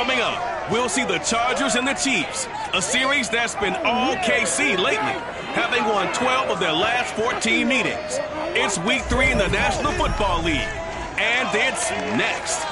Coming up, we'll see the Chargers and the Chiefs, a series that's been all KC lately, having won 12 of their last 14 meetings. It's Week 3 in the National Football League, and it's next.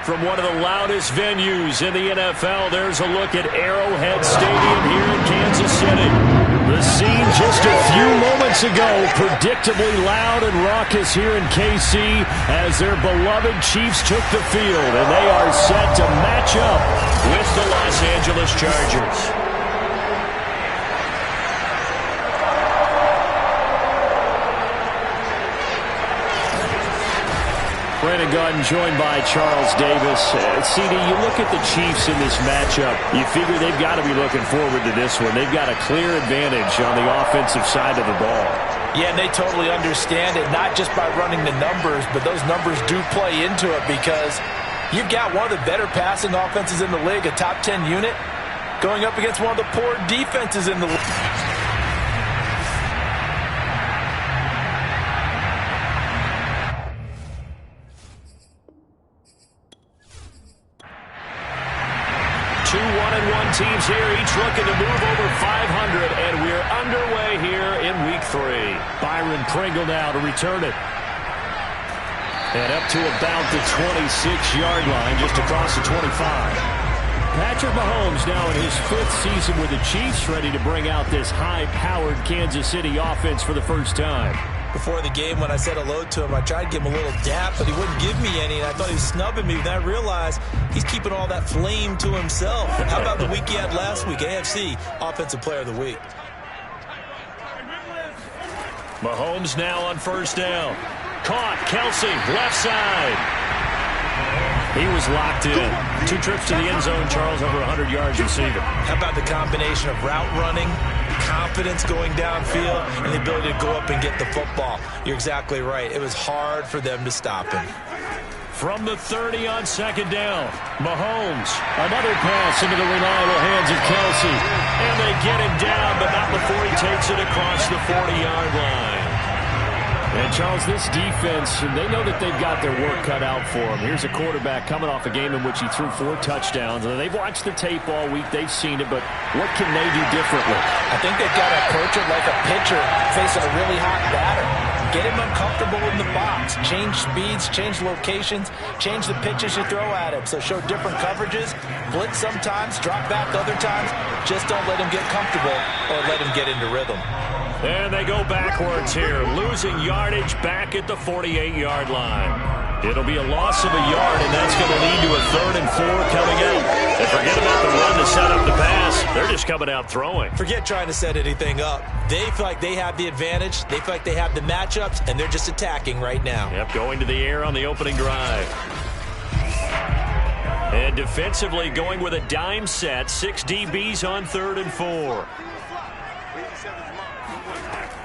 From one of the loudest venues in the NFL, there's a look at Arrowhead Stadium here in Kansas City. The scene just a few moments ago, predictably loud and raucous here in KC as their beloved Chiefs took the field, and they are set to match up with the Los Angeles Chargers. Brandon Gaudin joined by Charles Davis. CD, you look at the Chiefs in this matchup, you figure they've got to be looking forward to this one. They've got a clear advantage on the offensive side of the ball. Yeah, and they totally understand it, not just by running the numbers, but those numbers do play into it because you've got one of the better passing offenses in the league, a top 10 unit, going up against one of the poor defenses in the league. Two 1-1 teams here, each looking to move over 500, and we're underway here in Week 3. Byron Pringle now to return it. And up to about the 26-yard line, just across the 25. Patrick Mahomes now in his 5th season with the Chiefs, ready to bring out this high-powered Kansas City offense for the first time. Before the game, when I said hello to him, I tried to give him a little dap, but he wouldn't give me any, and I thought he was snubbing me. Then I realized he's keeping all that flame to himself. How about the week he had last week? AFC Offensive Player of the Week. Mahomes now on first down. Caught. Kelsey, left side. He was locked in. 2 trips to the end zone, Charles, over 100 yards receiving. How about the combination of route running, confidence going downfield, and the ability to go up and get the football? You're exactly right. It was hard for them to stop him. From the 30 on second down, Mahomes. Another pass into the reliable hands of Kelsey. And they get him down, but not before he takes it across the 40-yard line. And, Charles, this defense, they know that they've got their work cut out for them. Here's a quarterback coming off a game in which he threw 4 touchdowns. And they've watched the tape all week. They've seen it, but what can they do differently? I think they've got to approach it like a pitcher facing a really hot batter. Get him uncomfortable in the box. Change speeds, change locations, change the pitches you throw at him. So show different coverages, blitz sometimes, drop back other times. Just don't let him get comfortable or let him get into rhythm. And they go backwards here, losing yardage back at the 48-yard line. It'll be a loss of a yard, and that's going to lead to a 3rd and 4 coming out. And forget about the run to set up the pass. They're just coming out throwing. Forget trying to set anything up. They feel like they have the advantage. They feel like they have the matchups, and they're just attacking right now. Yep, going to the air on the opening drive. And defensively going with a dime set. 6 DBs on 3rd and 4.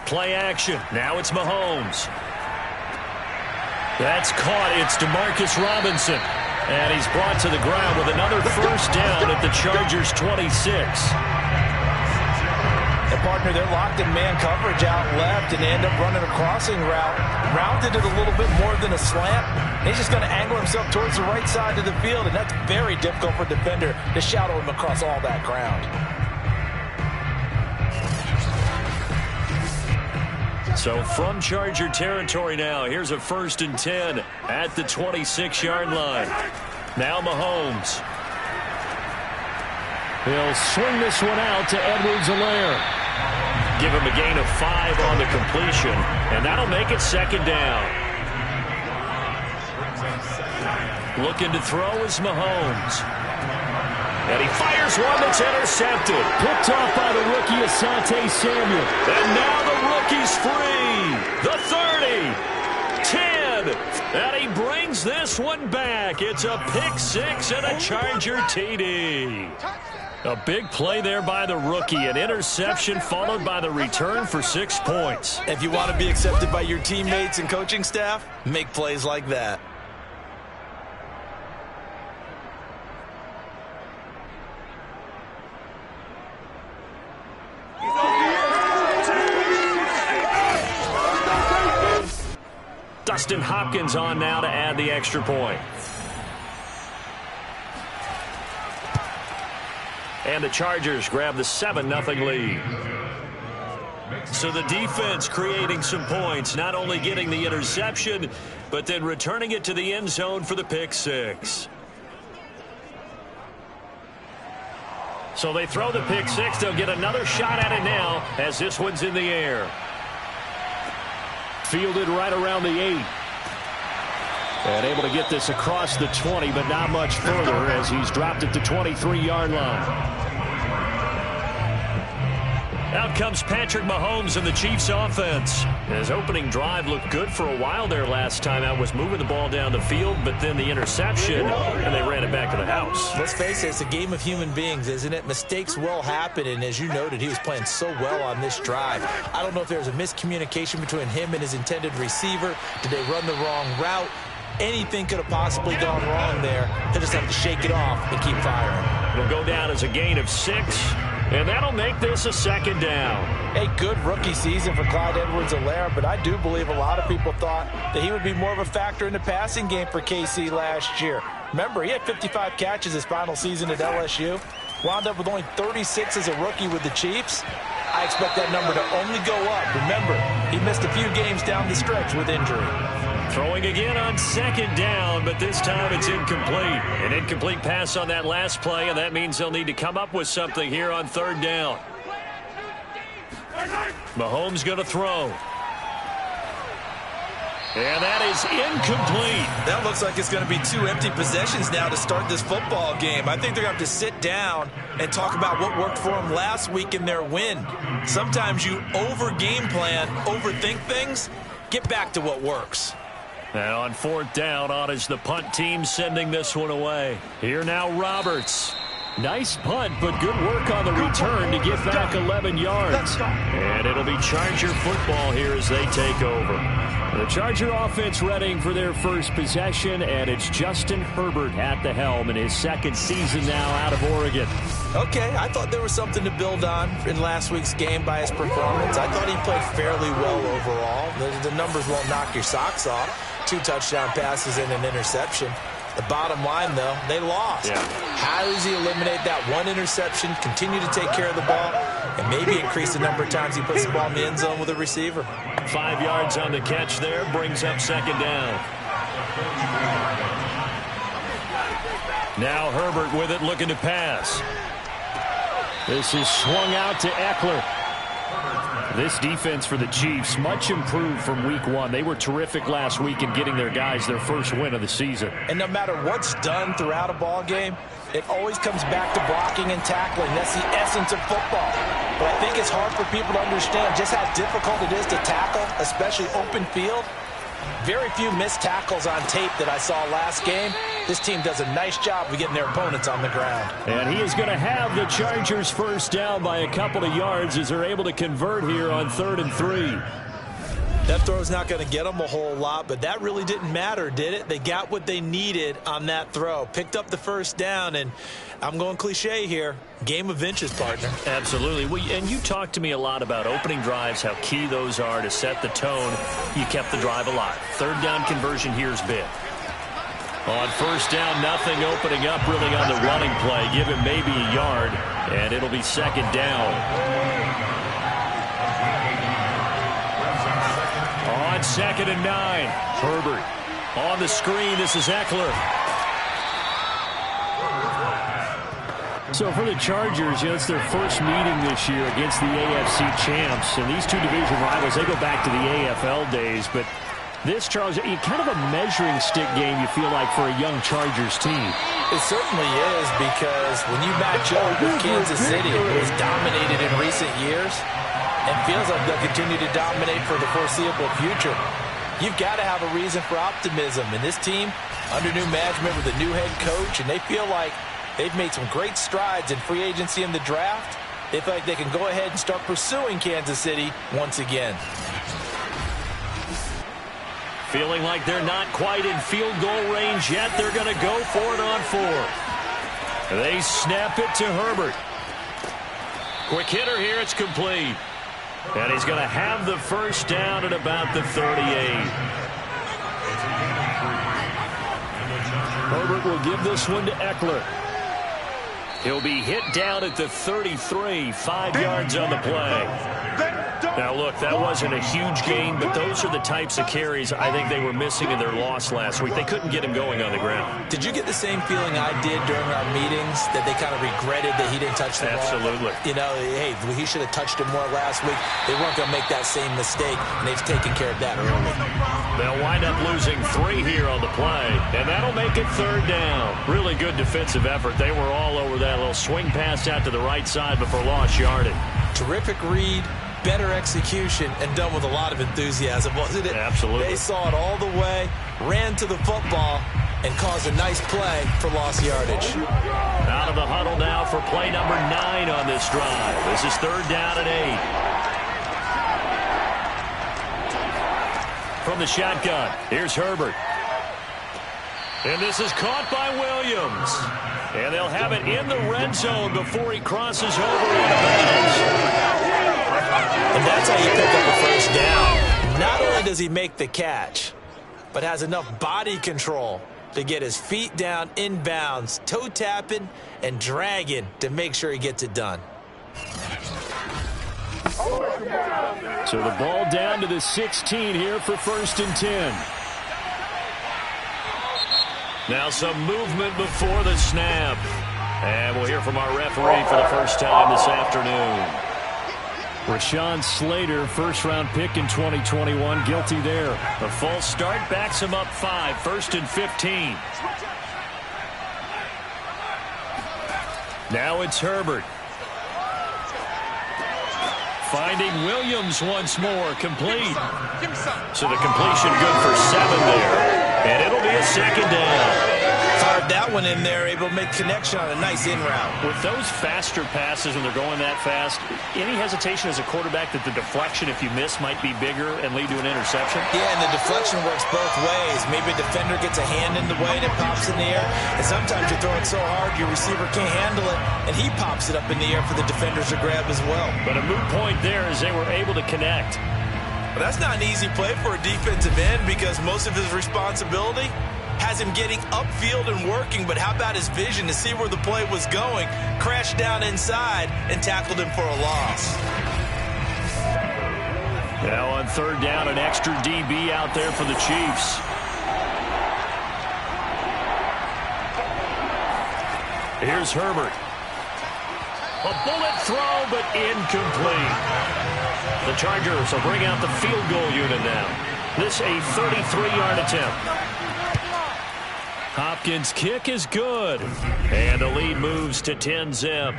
Play action. Now it's Mahomes. That's caught. It's DeMarcus Robinson. And he's brought to the ground with another first down at the Chargers' 26. And, partner, they're locked in man coverage out left, and they end up running a crossing route. Rounded it a little bit more than a slant. He's just going to angle himself towards the right side of the field, and that's very difficult for a defender to shadow him across all that ground. So from Charger territory now, here's a 1st and 10 at the 26-yard line. Now Mahomes. He'll swing this one out to Edwards-Helaire. Give him a gain of 5 on the completion, and that'll make it 2nd down. Looking to throw is Mahomes. And he fires one that's intercepted. Picked off by the rookie Asante Samuel. And now the rookie's free. The 30. 10. And he brings this one back. It's a pick 6 and a Charger TD. A big play there by the rookie. An interception followed by the return for 6 points. If you want to be accepted by your teammates and coaching staff, make plays like that. Justin Hopkins on now to add the extra point. And the Chargers grab the 7-0 lead. So the defense creating some points, not only getting the interception, but then returning it to the end zone for the pick six. So they throw the pick six. They'll get another shot at it now as this one's in the air. Fielded right around the 8. And able to get this across the 20, but not much further as he's dropped it to 23-yard line. Out comes Patrick Mahomes and the Chiefs offense. His opening drive looked good for a while there last time out, was moving the ball down the field, but then the interception, and they ran it back to the house. Let's face it, it's a game of human beings, isn't it? Mistakes will happen, and as you noted, he was playing so well on this drive. I don't know if there was a miscommunication between him and his intended receiver. Did they run the wrong route? Anything could have possibly gone wrong there. He'll just have to shake it off and keep firing. It'll go down as a gain of 6. And that'll make this a 2nd down. A good rookie season for Clyde Edwards-Helaire, but I do believe a lot of people thought that he would be more of a factor in the passing game for KC last year. Remember, he had 55 catches his final season at LSU. Wound up with only 36 as a rookie with the Chiefs. I expect that number to only go up. Remember, he missed a few games down the stretch with injury. Throwing again on 2nd down, but this time it's incomplete. An incomplete pass on that last play, and that means they'll need to come up with something here on 3rd down. Mahomes going to throw. And that is incomplete. That looks like it's going to be 2 empty possessions now to start this football game. I think they're going to have to sit down and talk about what worked for them last week in their win. Sometimes you over-game plan, overthink things. Get back to what works. And on 4th down, on is the punt team sending this one away. Here now Roberts. Nice punt, but good work on the return to get back 11 yards. And it'll be Charger football here as they take over. The Charger offense readying for their first possession, and it's Justin Herbert at the helm in his 2nd season now out of Oregon. Okay, I thought there was something to build on in last week's game by his performance. I thought he played fairly well overall. The numbers won't knock your socks off. 2 touchdown passes and an interception. The bottom line, though, they lost. Yeah. How does he eliminate that 1 interception, continue to take care of the ball, and maybe increase the number of times he puts the ball in the end zone with a receiver? 5 yards on the catch there, brings up 2nd down. Now Herbert with it, looking to pass. This is swung out to Eckler. This defense for the Chiefs, much improved from week 1. They were terrific last week in getting their guys their first win of the season. And no matter what's done throughout a ball game, it always comes back to blocking and tackling. That's the essence of football. But I think it's hard for people to understand just how difficult it is to tackle, especially open field. Very few missed tackles on tape that I saw last game. This team does a nice job of getting their opponents on the ground. And he is going to have the Chargers first down by a couple of yards as they're able to convert here on 3rd and 3. That throw's not going to get them a whole lot, but that really didn't matter, did it? They got what they needed on that throw. Picked up the first down, and I'm going cliche here. Game of inches, partner. Absolutely. Well, and you talked to me a lot about opening drives, how key those are to set the tone. You kept the drive alive. 3rd down conversion here's big. On 1st down, nothing opening up really on the running play. Give him maybe a yard, and it'll be 2nd down. On 2nd and 9, Herbert on the screen. This is Eckler. So for the Chargers, it's their first meeting this year against the AFC champs. And these 2 division rivals, they go back to the AFL days. But this, Charles, kind of a measuring stick game, you feel like, for a young Chargers team. It certainly is, because when you match up with Kansas City, who has dominated in recent years, and feels like they'll continue to dominate for the foreseeable future, you've got to have a reason for optimism. And this team, under new management with a new head coach, and they feel like they've made some great strides in free agency in the draft. They feel like they can go ahead and start pursuing Kansas City once again. Feeling like they're not quite in field goal range yet. They're going to go for it on 4th. They snap it to Herbert. Quick hitter here. It's complete. And he's going to have the first down at about the 38. Herbert will give this one to Eckler. He'll be hit down at the 33, 5 yards on the play. Now, look, that wasn't a huge gain, but those are the types of carries I think they were missing in their loss last week. They couldn't get him going on the ground. Did you get the same feeling I did during our meetings, that they kind of regretted that he didn't touch the ball? Absolutely. You know, hey, he should have touched it more last week. They weren't going to make that same mistake, and they've taken care of that early. They'll wind up losing 3 here on the play, and that'll make it 3rd down. Really good defensive effort. They were all over that little swing pass out to the right side before lost yardage. Terrific read, better execution, and done with a lot of enthusiasm, wasn't it? Absolutely. They saw it all the way, ran to the football, and caused a nice play for lost yardage. Out of the huddle now for play number 9 on this drive. This is 3rd down and 8. From the shotgun, here's Herbert. And this is caught by Williams. And they'll have it in the red zone before he crosses over out of bounds. And that's how you pick up a first down. Not only does he make the catch, but has enough body control to get his feet down inbounds, toe tapping and dragging to make sure he gets it done. So the ball down to the 16 here for 1st and 10. Now some movement before the snap. And we'll hear from our referee for the first time this afternoon. Rashawn Slater, first-round pick in 2021, guilty there. The false start backs him up 5, 1st and 15. Now it's Herbert. Finding Williams once more, complete. So the completion good for 7 there. And it'll be a 2nd down. Fired that one in there, able to make connection on a nice in route. With those faster passes when they're going that fast, any hesitation as a quarterback that the deflection, if you miss, might be bigger and lead to an interception? Yeah, and the deflection works both ways. Maybe a defender gets a hand in the way and it pops in the air. And sometimes you're throwing so hard your receiver can't handle it, and he pops it up in the air for the defenders to grab as well. But a moot point there as they were able to connect. But that's not an easy play for a defensive end because most of his responsibility has him getting upfield and working, but how about his vision to see where the play was going, crashed down inside, and tackled him for a loss. Now on 3rd down, an extra DB out there for the Chiefs. Here's Herbert. A bullet throw, but incomplete. The Chargers will bring out the field goal unit now. This a 33-yard attempt. Hopkins' kick is good. And the lead moves to 10-zip.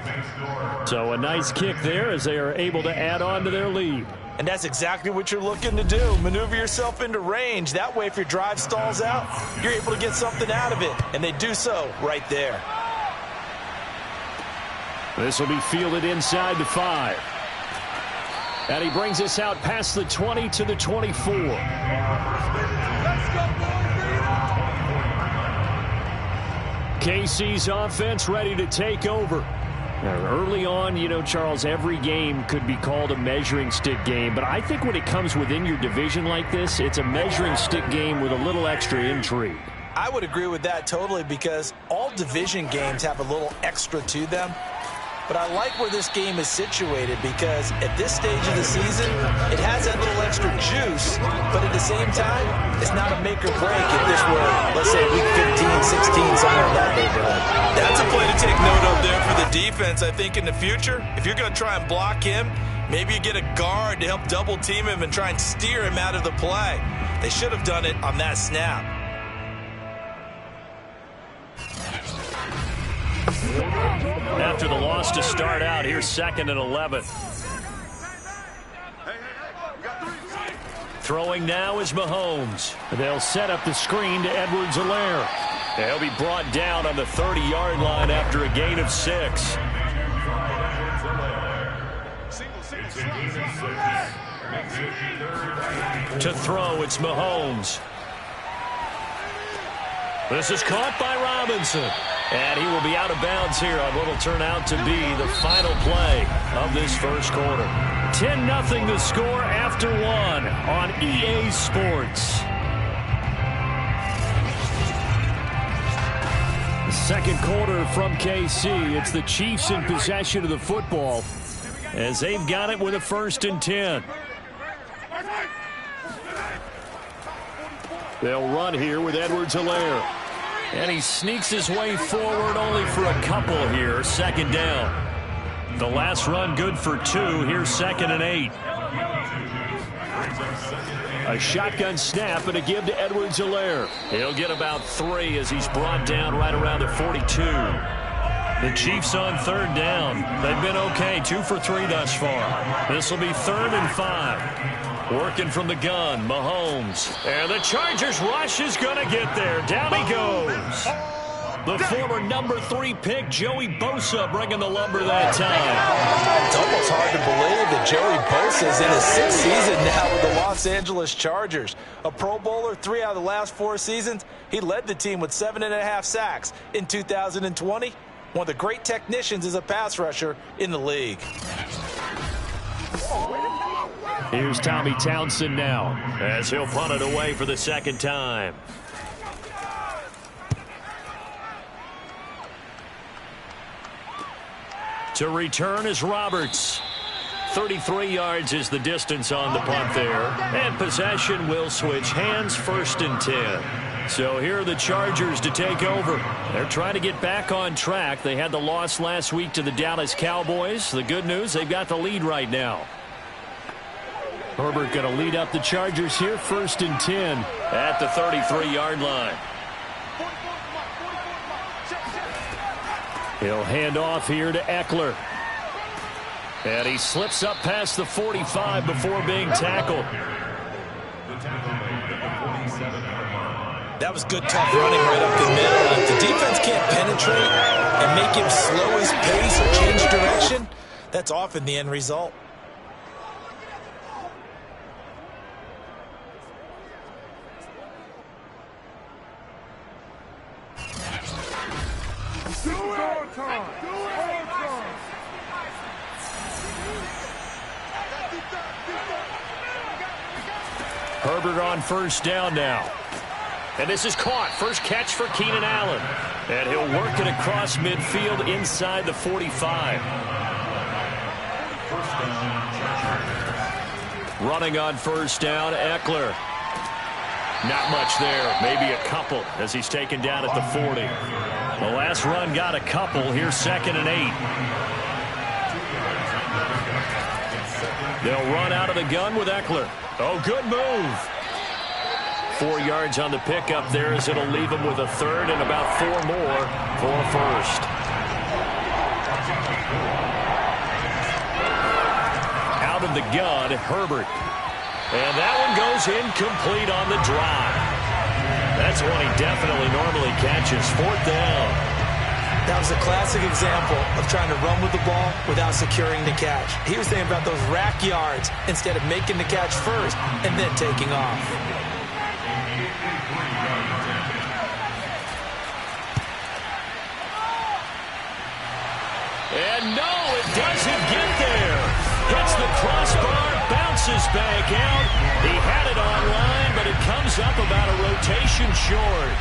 So a nice kick there as they are able to add on to their lead. And that's exactly what you're looking to do. Maneuver yourself into range. That way, if your drive stalls out, you're able to get something out of it. And they do so right there. This will be fielded inside the 5. And he brings us out past the 20 to the 24. KC's offense ready to take over. Now, early on, you know, Charles, every game could be called a measuring stick game. But I think when it comes within your division like this, it's a measuring stick game with a little extra intrigue. I would agree with that totally because all division games have a little extra to them. But I like where this game is situated because at this stage of the season, it has that little extra juice, but at the same time, it's not a make or break if this were, let's say, week 15, 16, somewhere in that neighborhood. That's a play to take note of there for the defense, I think, in the future. If you're going to try and block him, maybe you get a guard to help double team him and try and steer him out of the play. They should have done it on that snap. After the loss to start out, here's 2nd and 11. Throwing now is Mahomes. They'll set up the screen to Edwards-Helaire. He'll be brought down on the 30-yard line after a gain of 6. To throw, it's Mahomes. This is caught by Robinson. And he will be out of bounds here on what will turn out to be the final play of this first quarter. 10-0 the score after 1 on EA Sports. second quarter from KC. It's the Chiefs in possession of the football as they've got it with a 1st and 10. They'll run here with Edwards-Helaire. And he sneaks his way forward only for a couple here. 2nd down. The last run good for 2. Here's 2nd and 8. A shotgun snap and a give to Edwards-Helaire. He'll get about 3 as he's brought down right around the 42. The Chiefs on 3rd down. They've been okay, 2 for 3 thus far. This will be 3rd and 5. Working from the gun, Mahomes. And the Chargers rush is going to get there. Down he goes. The former number 3 pick, Joey Bosa, bringing the lumber that time. It's almost hard to believe that Joey Bosa is in his 6th season now with the Los Angeles Chargers. A Pro Bowler 3 out of the last 4 seasons. He led the team with 7.5 sacks in 2020. One of the great technicians as a pass rusher in the league. Here's Tommy Townsend now as he'll punt it away for the 2nd time. To return is Roberts. 33 yards is the distance on the punt there. And possession will switch hands, 1st and 10. So here are the Chargers to take over. They're trying to get back on track. They had the loss last week to the Dallas Cowboys. The good news, they've got the lead right now. Herbert going to lead up the Chargers here, 1st and 10 at the 33-yard line. He'll hand off here to Eckler. And he slips up past the 45 before being tackled. That was good, tough running right up the middle. If the defense can't penetrate and make him slow his pace or change direction, that's often the end result. Herbert on 1st down now. And this is caught. First catch for Keenan Allen. And he'll work it across midfield inside the 45. Running on 1st down, Eckler. Not much there. Maybe a couple as he's taken down at the 40. The last run got a couple. Here's 2nd and 8. They'll run out of the gun with Eckler. Oh, good move. 4 yards on the pickup there as it'll leave him with a 3rd and about 4 more for a 1st. Out of the gun, Herbert. And that one goes incomplete on the drive. That's one he definitely normally catches. 4th down. That was a classic example of trying to run with the ball without securing the catch. He was thinking about those rack yards instead of making the catch first and then taking off. And no, it doesn't get there. Hits the crossbar, bounces back out. He had it online, but it comes up about a rotation short.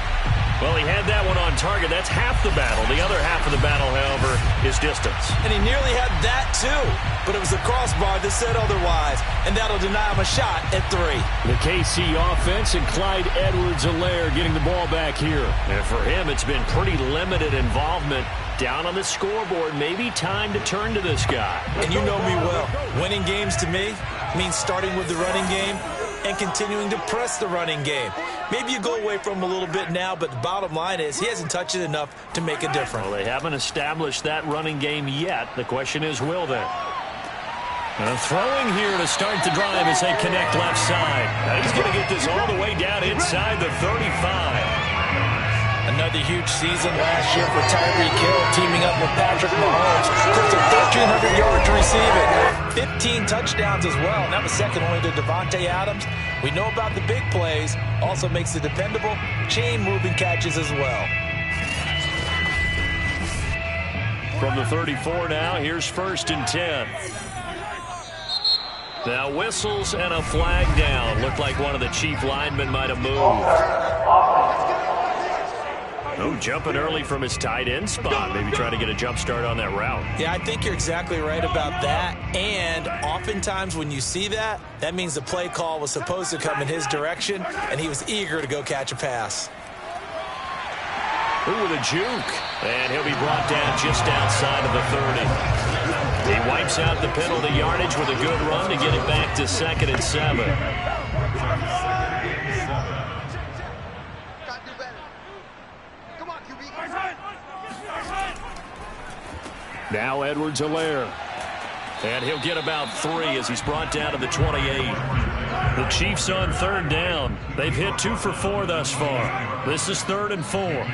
Well, he had that one on target. That's half the battle. The other half of the battle, however, is distance. And he nearly had that, too. But it was the crossbar that said otherwise. And that'll deny him a shot at 3. The KC offense and Clyde Edwards-Helaire getting the ball back here. And for him, it's been pretty limited involvement. Down on the scoreboard, maybe time to turn to this guy. And you know me well. Winning games to me means starting with the running game and continuing to press the running game. Maybe you go away from him a little bit now, but the bottom line is he hasn't touched it enough to make a difference. Well, they haven't established that running game yet. The question is, will they? And throwing here to start the drive as they connect left side. Now he's going to get this all the way down inside the 35. Another huge season last year for Tyreek Hill, teaming up with Patrick Mahomes. Close to 1,300 yards receiving. 15 touchdowns as well, and that was second only to Devontae Adams. We know about the big plays. Also makes the dependable chain-moving catches as well. From the 34 now, here's 1st and 10. Now whistles and a flag down. Looked like one of the Chief linemen might have moved. Oh, jumping early from his tight end spot. Maybe trying to get a jump start on that route. Yeah, I think you're exactly right about that. And oftentimes when you see that, that means the play call was supposed to come in his direction, and he was eager to go catch a pass. Ooh, with a juke. And he'll be brought down just outside of the 30. He wipes out the penalty yardage with a good run to get it back to 2nd and 7. Now Edwards-Helaire. And he'll get about 3 as he's brought down to the 28. The Chiefs on 3rd down. They've hit 2 for 4 thus far. This is 3rd and 4.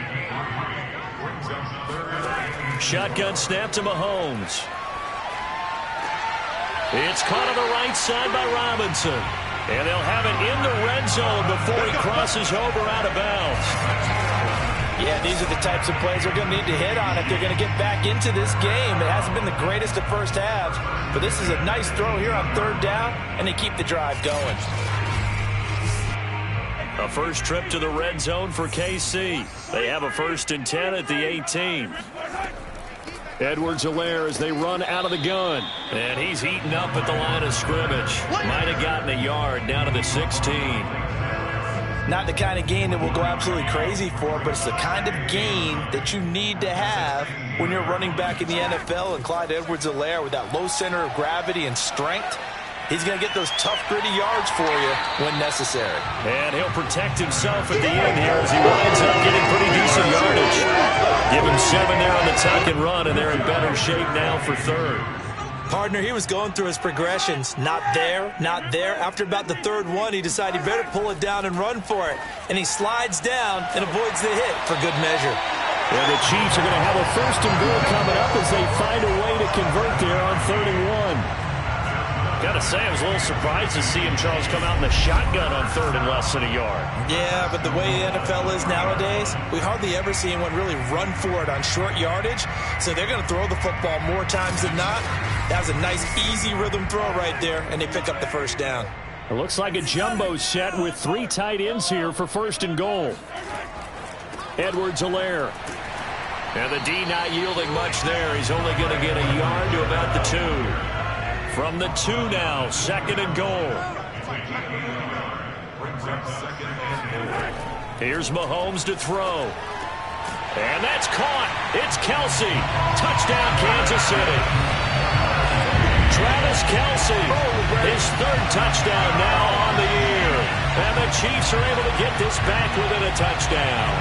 Shotgun snap to Mahomes. It's caught on the right side by Robinson. And they'll have it in the red zone before he crosses over out of bounds. Yeah, these are the types of plays they're going to need to hit on if they're going to get back into this game. It hasn't been the greatest of first halves, but this is a nice throw here on 3rd down, and they keep the drive going. A first trip to the red zone for KC. They have a 1st and 10 at the 18. Edwards-Helaire as they run out of the gun. And he's eaten up at the line of scrimmage. Might have gotten a yard down to the 16. Not the kind of gain that we'll go absolutely crazy for, but it's the kind of gain that you need to have when you're running back in the NFL. And Clyde Edwards-Helaire, with that low center of gravity and strength, he's going to get those tough, gritty yards for you when necessary. And he'll protect himself at the end here as he winds up getting pretty decent yardage. Give him 7 there on the tuck and run, and they're in better shape now for 3rd. Partner, he was going through his progressions. Not there, not there. After about the 3rd one, he decided he better pull it down and run for it. And he slides down and avoids the hit for good measure. And the Chiefs are going to have a 1st and goal coming up as they find a way to convert there on 3rd and 1. Got to say, I was a little surprised to see him, Charles, come out in the shotgun on 3rd and less than a yard. Yeah, but the way the NFL is nowadays, we hardly ever see anyone really run for it on short yardage. So they're going to throw the football more times than not. That was a nice, easy rhythm throw right there, and they pick up the 1st down. It looks like a jumbo set with 3 tight ends here for 1st and goal. Edwards-Helaire. And the D not yielding much there. He's only going to get a yard to about the 2. From the 2 now, 2nd and goal. Here's Mahomes to throw. And that's caught. It's Kelce. Touchdown, Kansas City. Travis Kelce, his 3rd touchdown now on the year. And the Chiefs are able to get this back within a touchdown.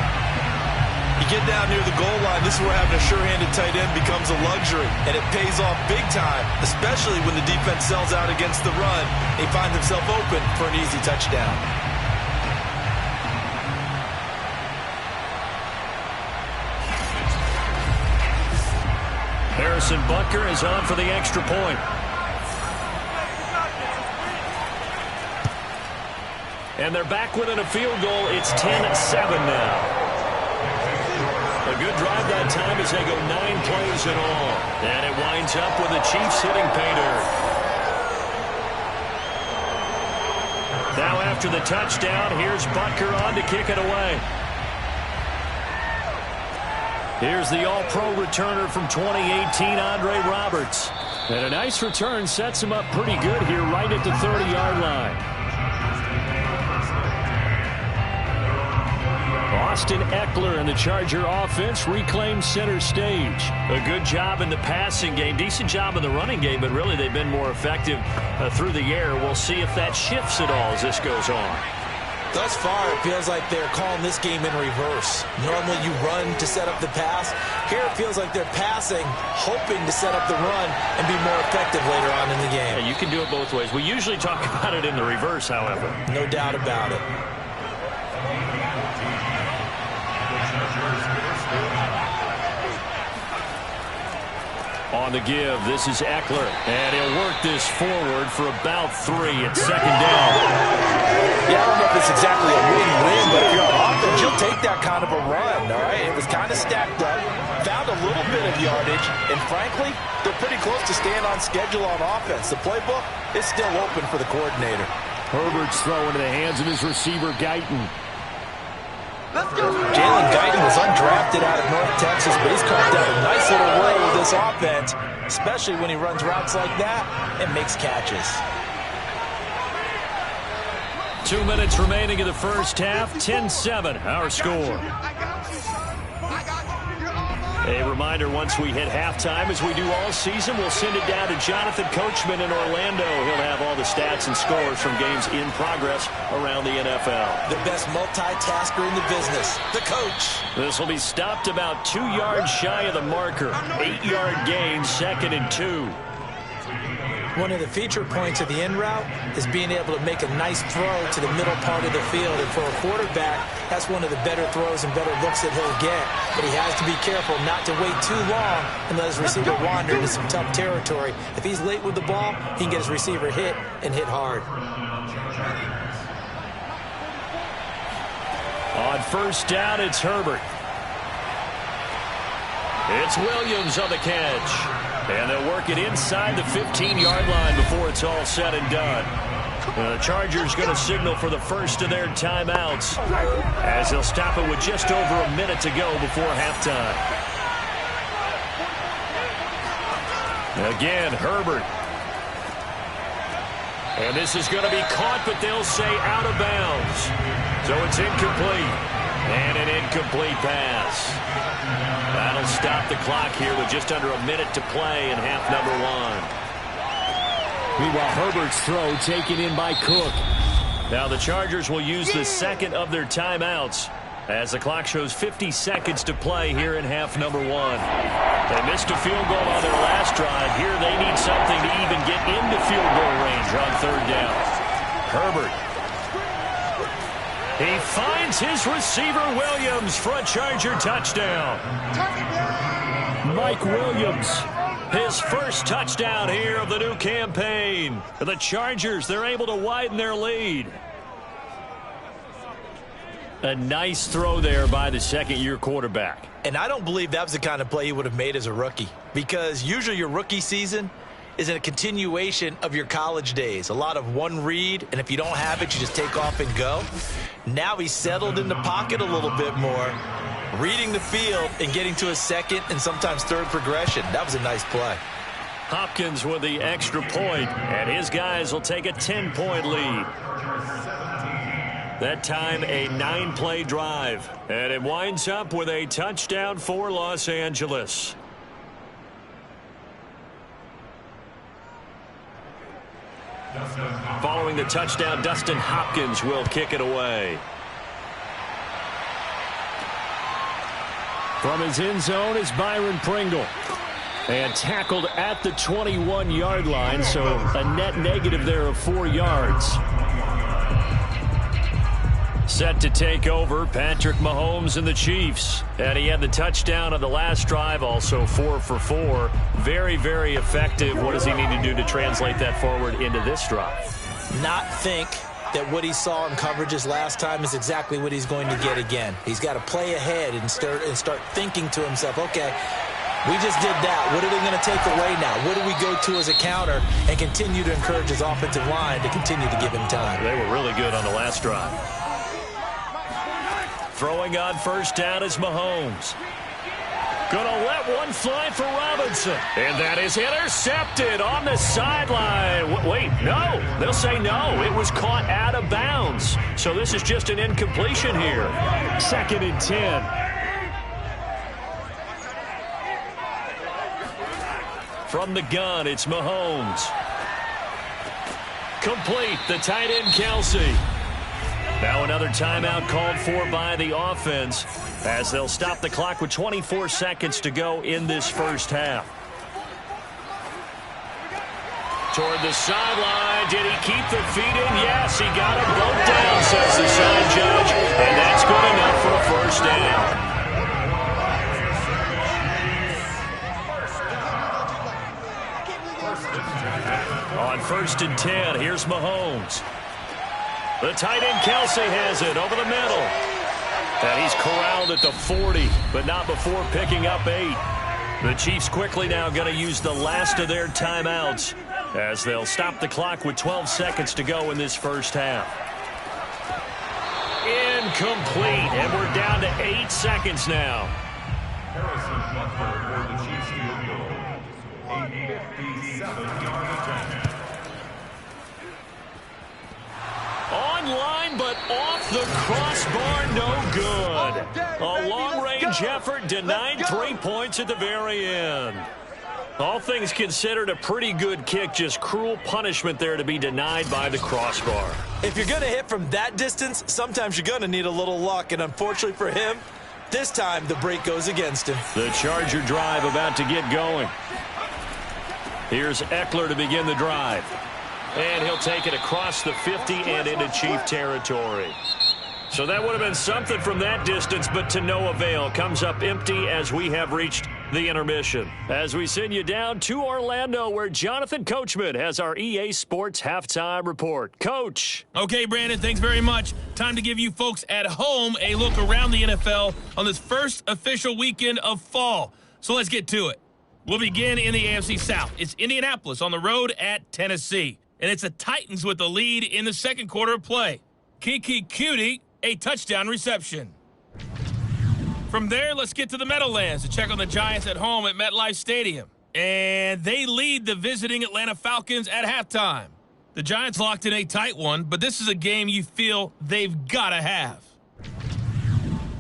You get down near the goal line, this is where having a sure-handed tight end becomes a luxury, and it pays off big time, especially when the defense sells out against the run. He finds himself open for an easy touchdown. Harrison Butker is on for the extra point. And they're back within a field goal. It's 10-7 now. A good drive that time as they go 9 plays in all. And it winds up with the Chiefs hitting pay dirt. Now after the touchdown, here's Butker on to kick it away. Here's the All-Pro returner from 2018, Andre Roberts. And a nice return sets him up pretty good here right at the 30-yard line. Austin Eckler and the Charger offense reclaimed center stage. A good job in the passing game, decent job in the running game, but really they've been more effective through the air. We'll see if that shifts at all as this goes on. Thus far, it feels like they're calling this game in reverse. Normally you run to set up the pass. Here it feels like they're passing, hoping to set up the run and be more effective later on in the game. Yeah, you can do it both ways. We usually talk about it in the reverse, however. No doubt about it. On the give, this is Eckler, and he'll work this forward for about 3 at 2nd down. Yeah, I don't know if it's exactly a win-win, but if you're on offense, you'll take that kind of a run, all right? It was kind of stacked up, found a little bit of yardage, and frankly, they're pretty close to staying on schedule on offense. The playbook is still open for the coordinator. Herbert's throw into the hands of his receiver, Guyton. Jalen Guyton was undrafted out of North Texas, but he's carved out a nice little role with this offense, especially when he runs routes like that and makes catches. 2 minutes remaining in the first half, 10-7, our score. A reminder, once we hit halftime, as we do all season, we'll send it down to Jonathan Coachman in Orlando. He'll have all the stats and scores from games in progress around the NFL. The best multitasker in the business, the coach. This will be stopped about 2 yards shy of the marker. 8-yard gain, 2nd and 2. One of the feature points of the in route is being able to make a nice throw to the middle part of the field. And for a quarterback, that's one of the better throws and better looks that he'll get. But he has to be careful not to wait too long and let his receiver wander into some tough territory. If he's late with the ball, he can get his receiver hit and hit hard. On first down, it's Herbert. It's Williams on the catch. And they'll work it inside the 15-yard line before it's all said and done. The Chargers going to signal for the first of their timeouts as they'll stop it with just over a minute to go before halftime. Again, Herbert. And this is going to be caught, but they'll say out of bounds. So it's incomplete. And an incomplete pass. That'll stop the clock here with just under a minute to play in half number 1. Meanwhile, Herbert's throw taken in by Cook. Now the Chargers will use the second of their timeouts as the clock shows 50 seconds to play here in half number 1. They missed a field goal on their last drive. Here they need something to even get into field goal range on third down. Herbert. He finds his receiver, Williams, for a Charger touchdown. Mike Williams, his first touchdown here of the new campaign. The Chargers, they're able to widen their lead. A nice throw there by the second-year quarterback. And I don't believe that was the kind of play he would have made as a rookie, because usually your rookie season is in a continuation of your college days. A lot of one read, and if you don't have it, you just take off and go. Now he's settled in the pocket a little bit more, reading the field and getting to a second and sometimes third progression. That was a nice play. Hopkins with the extra point, and his guys will take a 10-point lead. That time a 9-play drive, and it winds up with a touchdown for Los Angeles. Following the touchdown, Dustin Hopkins will kick it away. From his end zone is Byron Pringle. And tackled at the 21-yard line, so a net negative there of 4 yards. Set to take over, Patrick Mahomes and the Chiefs. And he had the touchdown on the last drive, also 4 for 4. Very, very effective. What does he need to do to translate that forward into this drive? Not think that what he saw in coverages last time is exactly what he's going to get again. He's got to play ahead and start thinking to himself, okay, we just did that. What are they going to take away now? What do we go to as a counter? And continue to encourage his offensive line to continue to give him time. They were really good on the last drive. Throwing on first down is Mahomes. Gonna let one fly for Robinson. And that is intercepted on the sideline. Wait, no. They'll say no. It was caught out of bounds. So this is just an incompletion here. 2nd and 10. From the gun, it's Mahomes. Complete, the tight end, Kelsey. Now another timeout called for by the offense as they'll stop the clock with 24 seconds to go in this first half. Toward the sideline. Did he keep the feet in? Yes, he got him both down, says the side judge. And that's good enough for a first down. On 1st and 10, here's Mahomes. The tight end, Kelsey, has it over the middle. And he's corralled at the 40, but not before picking up 8. The Chiefs quickly now going to use the last of their timeouts as they'll stop the clock with 12 seconds to go in this first half. incomplete, and we're down to 8 seconds now. Harrison Butker for the Chiefs field goal. A 57-yard attempt. Online, but off the crossbar, no good. A long-range effort denied 3 points at the very end. All things considered, a pretty good kick, just cruel punishment there to be denied by the crossbar. If you're going to hit from that distance, sometimes you're going to need a little luck, and unfortunately for him, this time the break goes against him. The Charger drive about to get going. Here's Ekeler to begin the drive. And he'll take it across the 50 and into Chief territory. So that would have been something from that distance, but to no avail. Comes up empty as we have reached the intermission. As we send you down to Orlando, where Jonathan Coachman has our EA Sports Halftime Report. Coach. Okay, Brandon, thanks very much. Time to give you folks at home a look around the NFL on this first official weekend of fall. So let's get to it. We'll begin in the AFC South. It's Indianapolis on the road at Tennessee. And it's the Titans with the lead in the second quarter of play. Kiki Cutie, a touchdown reception. From there, let's get to the Meadowlands to check on the Giants at home at MetLife Stadium. And they lead the visiting Atlanta Falcons at halftime. The Giants locked in a tight one, but this is a game you feel they've got to have.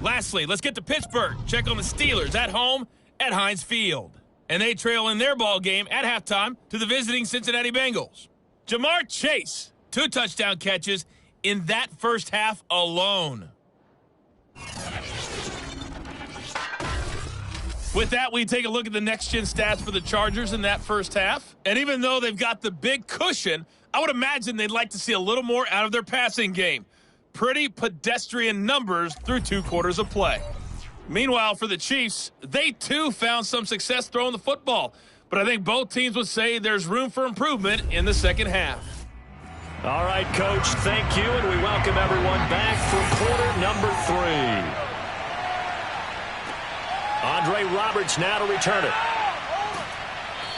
Lastly, let's get to Pittsburgh. Check on the Steelers at home at Heinz Field. And they trail in their ball game at halftime to the visiting Cincinnati Bengals. Jamar Chase, 2 touchdown catches in that first half alone. With that, we take a look at the next-gen stats for the Chargers in that first half. And even though they've got the big cushion, I would imagine they'd like to see a little more out of their passing game. Pretty pedestrian numbers through 2 quarters of play. Meanwhile, for the Chiefs, they too found some success throwing the football. But I think both teams would say there's room for improvement in the second half. All right, Coach, thank you, and we welcome everyone back for quarter number 3. Andre Roberts now to return it.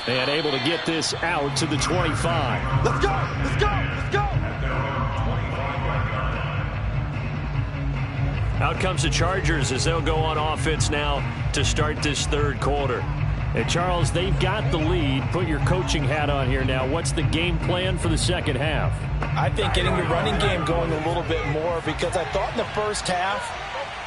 And able to get this out to the 25. Let's go! Let's go! Let's go! Out comes the Chargers as they'll go on offense now to start this third quarter. And, Charles, they've got the lead. Put your coaching hat on here now. What's the game plan for the second half? I think getting the running game going a little bit more, because I thought in the first half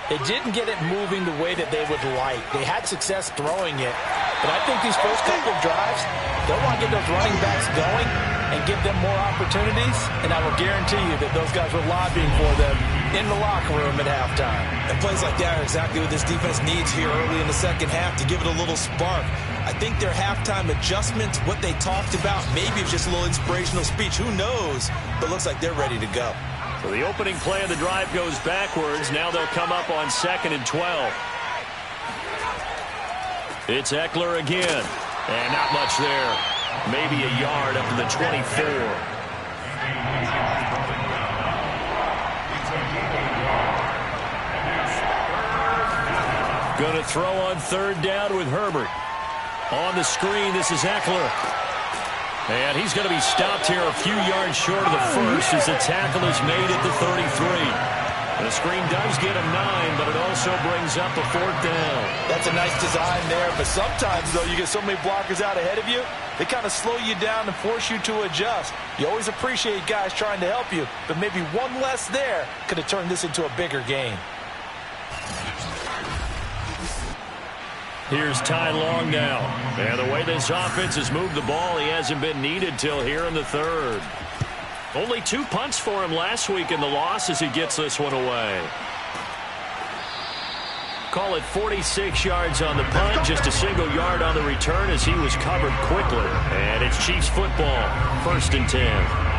they didn't get it moving the way that they would like. They had success throwing it. But I think these first couple of drives, they'll want to get those running backs going and give them more opportunities. And I will guarantee you that those guys were lobbying for them in the locker room at halftime. And plays like that are exactly what this defense needs here early in the second half to give it a little spark. I think their halftime adjustments, what they talked about, maybe it's just a little inspirational speech. Who knows? But looks like they're ready to go. So the opening play of the drive goes backwards. Now they'll come up on 2nd and 12. It's Ekeler again. And not much there. Maybe a yard up to the 24. Going to throw on 3rd down with Herbert. On the screen, this is Ekeler. And he's going to be stopped here a few yards short of the first as the tackle is made at the 33. And the screen does get him 9, but it also brings up a 4th down. That's a nice design there, but sometimes, though, you get so many blockers out ahead of you, they kind of slow you down and force you to adjust. You always appreciate guys trying to help you, but maybe one less there could have turned this into a bigger game. Here's Ty Long now. And the way this offense has moved the ball, he hasn't been needed till here in the 3rd. Only 2 punts for him last week in the loss as he gets this one away. Call it 46 yards on the punt, just a single yard on the return as he was covered quickly. And it's Chiefs football, 1st and 10.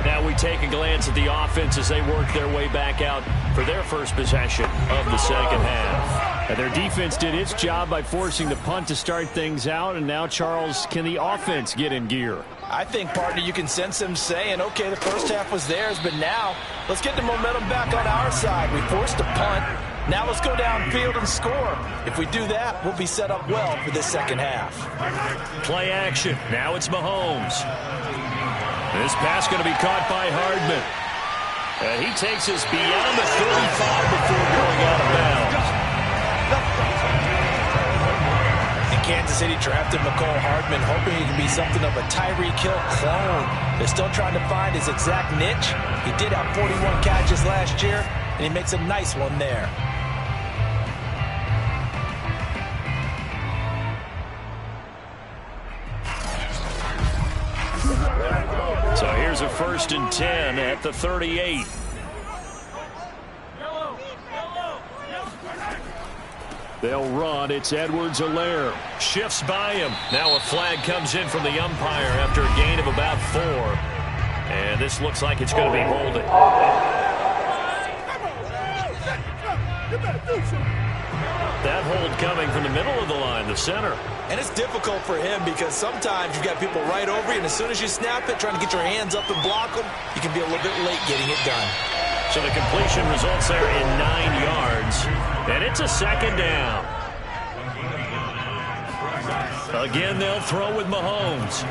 Now we take a glance at the offense as they work their way back out for their first possession of the second half. And their defense did its job by forcing the punt to start things out. And now, Charles, can the offense get in gear? I think, partner, you can sense them saying, okay, the first half was theirs, but now let's get the momentum back on our side. We forced a punt. Now let's go downfield and score. If we do that, we'll be set up well for this second half. Play action. Now it's Mahomes. This pass going to be caught by Hardman. And he takes us beyond the 35 before going out of bounds. And Kansas City drafted Mecole Hardman, hoping he can be something of a Tyreek Hill clone. They're still trying to find his exact niche. He did have 41 catches last year, and he makes a nice one there. So here's a 1st and 10 at the 38. They'll run. It's Edwards-Helaire. Shifts by him. Now a flag comes in from the umpire after a gain of about 4. And this looks like it's going to be holding. That hold coming from the middle of the line, the center. And it's difficult for him because sometimes you've got people right over you, and as soon as you snap it, trying to get your hands up and block them, you can be a little bit late getting it done. So the completion results there in 9 yards, and it's a 2nd down. Again, they'll throw with Mahomes.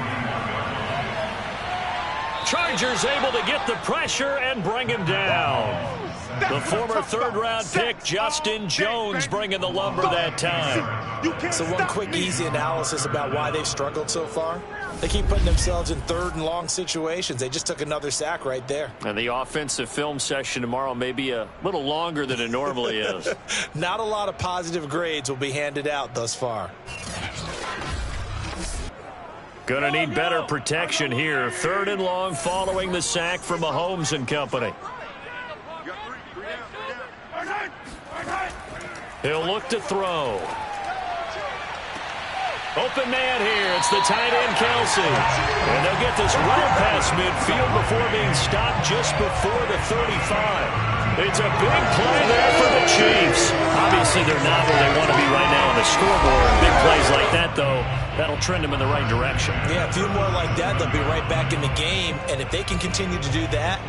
Chargers able to get the pressure and bring him down. The former 3rd-round pick, Justin Jones, bringing the lumber that time. So one quick, easy analysis about why they've struggled so far. They keep putting themselves in 3rd and long situations. They just took another sack right there. And the offensive film session tomorrow may be a little longer than it normally is. Not a lot of positive grades will be handed out thus far. Gonna need better protection here. 3rd and long following the sack from Mahomes and company. He'll look to throw. Open man here. It's the tight end, Kelsey. And they'll get this well past midfield before being stopped just before the 35. It's a big play there for the Chiefs. Obviously, they're not where they want to be right now on the scoreboard. Big plays like that, though, that'll trend them in the right direction. Yeah, a few more like that, they'll be right back in the game. And if they can continue to do that,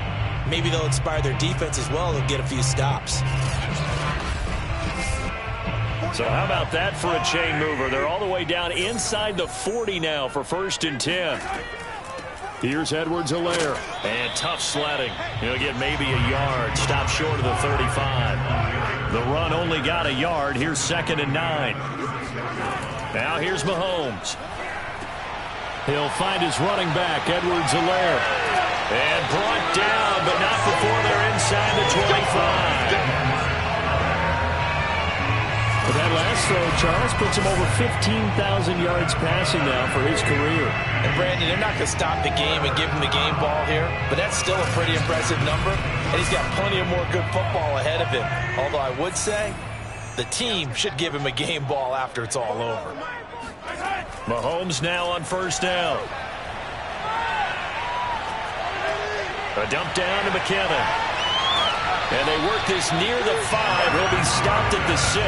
maybe they'll inspire their defense as well. They'll get a few stops. So how about that for a chain mover? They're all the way down inside the 40 now for 1st and 10. Here's Edwards-Helaire. And tough sledding. He'll get maybe a yard. Stop short of the 35. The run only got a yard. Here's 2nd and 9. Now here's Mahomes. He'll find his running back, Edwards-Helaire. And brought down, but not before they're inside the 25. But that last throw, Charles, puts him over 15,000 yards passing now for his career. And, Brandon, they're not going to stop the game and give him the game ball here, but that's still a pretty impressive number, and he's got plenty of more good football ahead of him. Although I would say the team should give him a game ball after it's all over. Mahomes now on 1st down. A dump down to McKinnon. And they work this near the 5. He'll be stopped at the 6.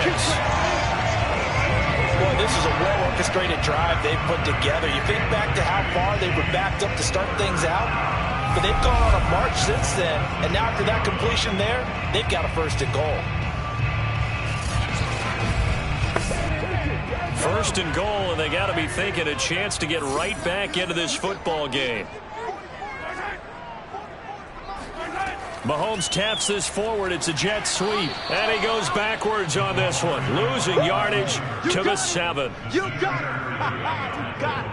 Boy, this is a well-orchestrated drive they've put together. You think back to how far they were backed up to start things out, but they've gone on a march since then, and now after that completion there, they've got a 1st and goal. 1st and goal, and they got to be thinking a chance to get right back into this football game. Mahomes taps this forward. It's a jet sweep. And he goes backwards on this one. Losing yardage to the 7. You got it. You got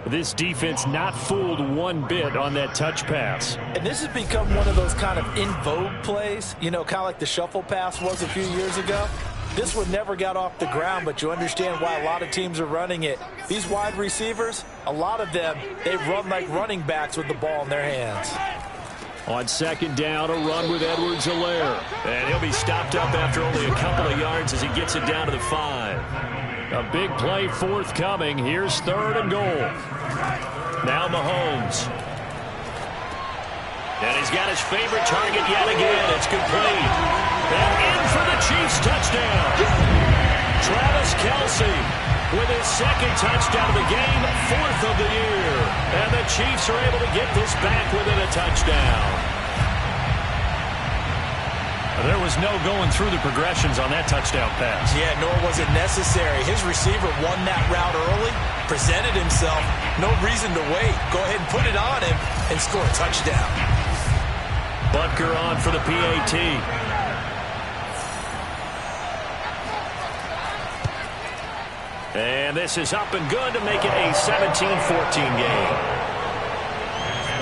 it. This defense not fooled one bit on that touch pass. And this has become one of those kind of in vogue plays, you know, kind of like the shuffle pass was a few years ago. This one never got off the ground, but you understand why a lot of teams are running it. These wide receivers, a lot of them, they run like running backs with the ball in their hands. On 2nd down, a run with Edwards-Helaire. And he'll be stopped up after only a couple of yards as he gets it down to the 5. A big play forthcoming. Here's 3rd and goal. Now Mahomes. And he's got his favorite target yet again. It's complete. And in for the Chiefs touchdown. Travis Kelce with his 2nd touchdown of the game, 4th of the year. And the Chiefs are able to get this back within a touchdown. There was no going through the progressions on that touchdown pass. Yeah, nor was it necessary. His receiver won that route early, presented himself. No reason to wait. Go ahead and put it on him and score a touchdown. Butker on for the PAT. And this is up and good to make it a 17-14 game.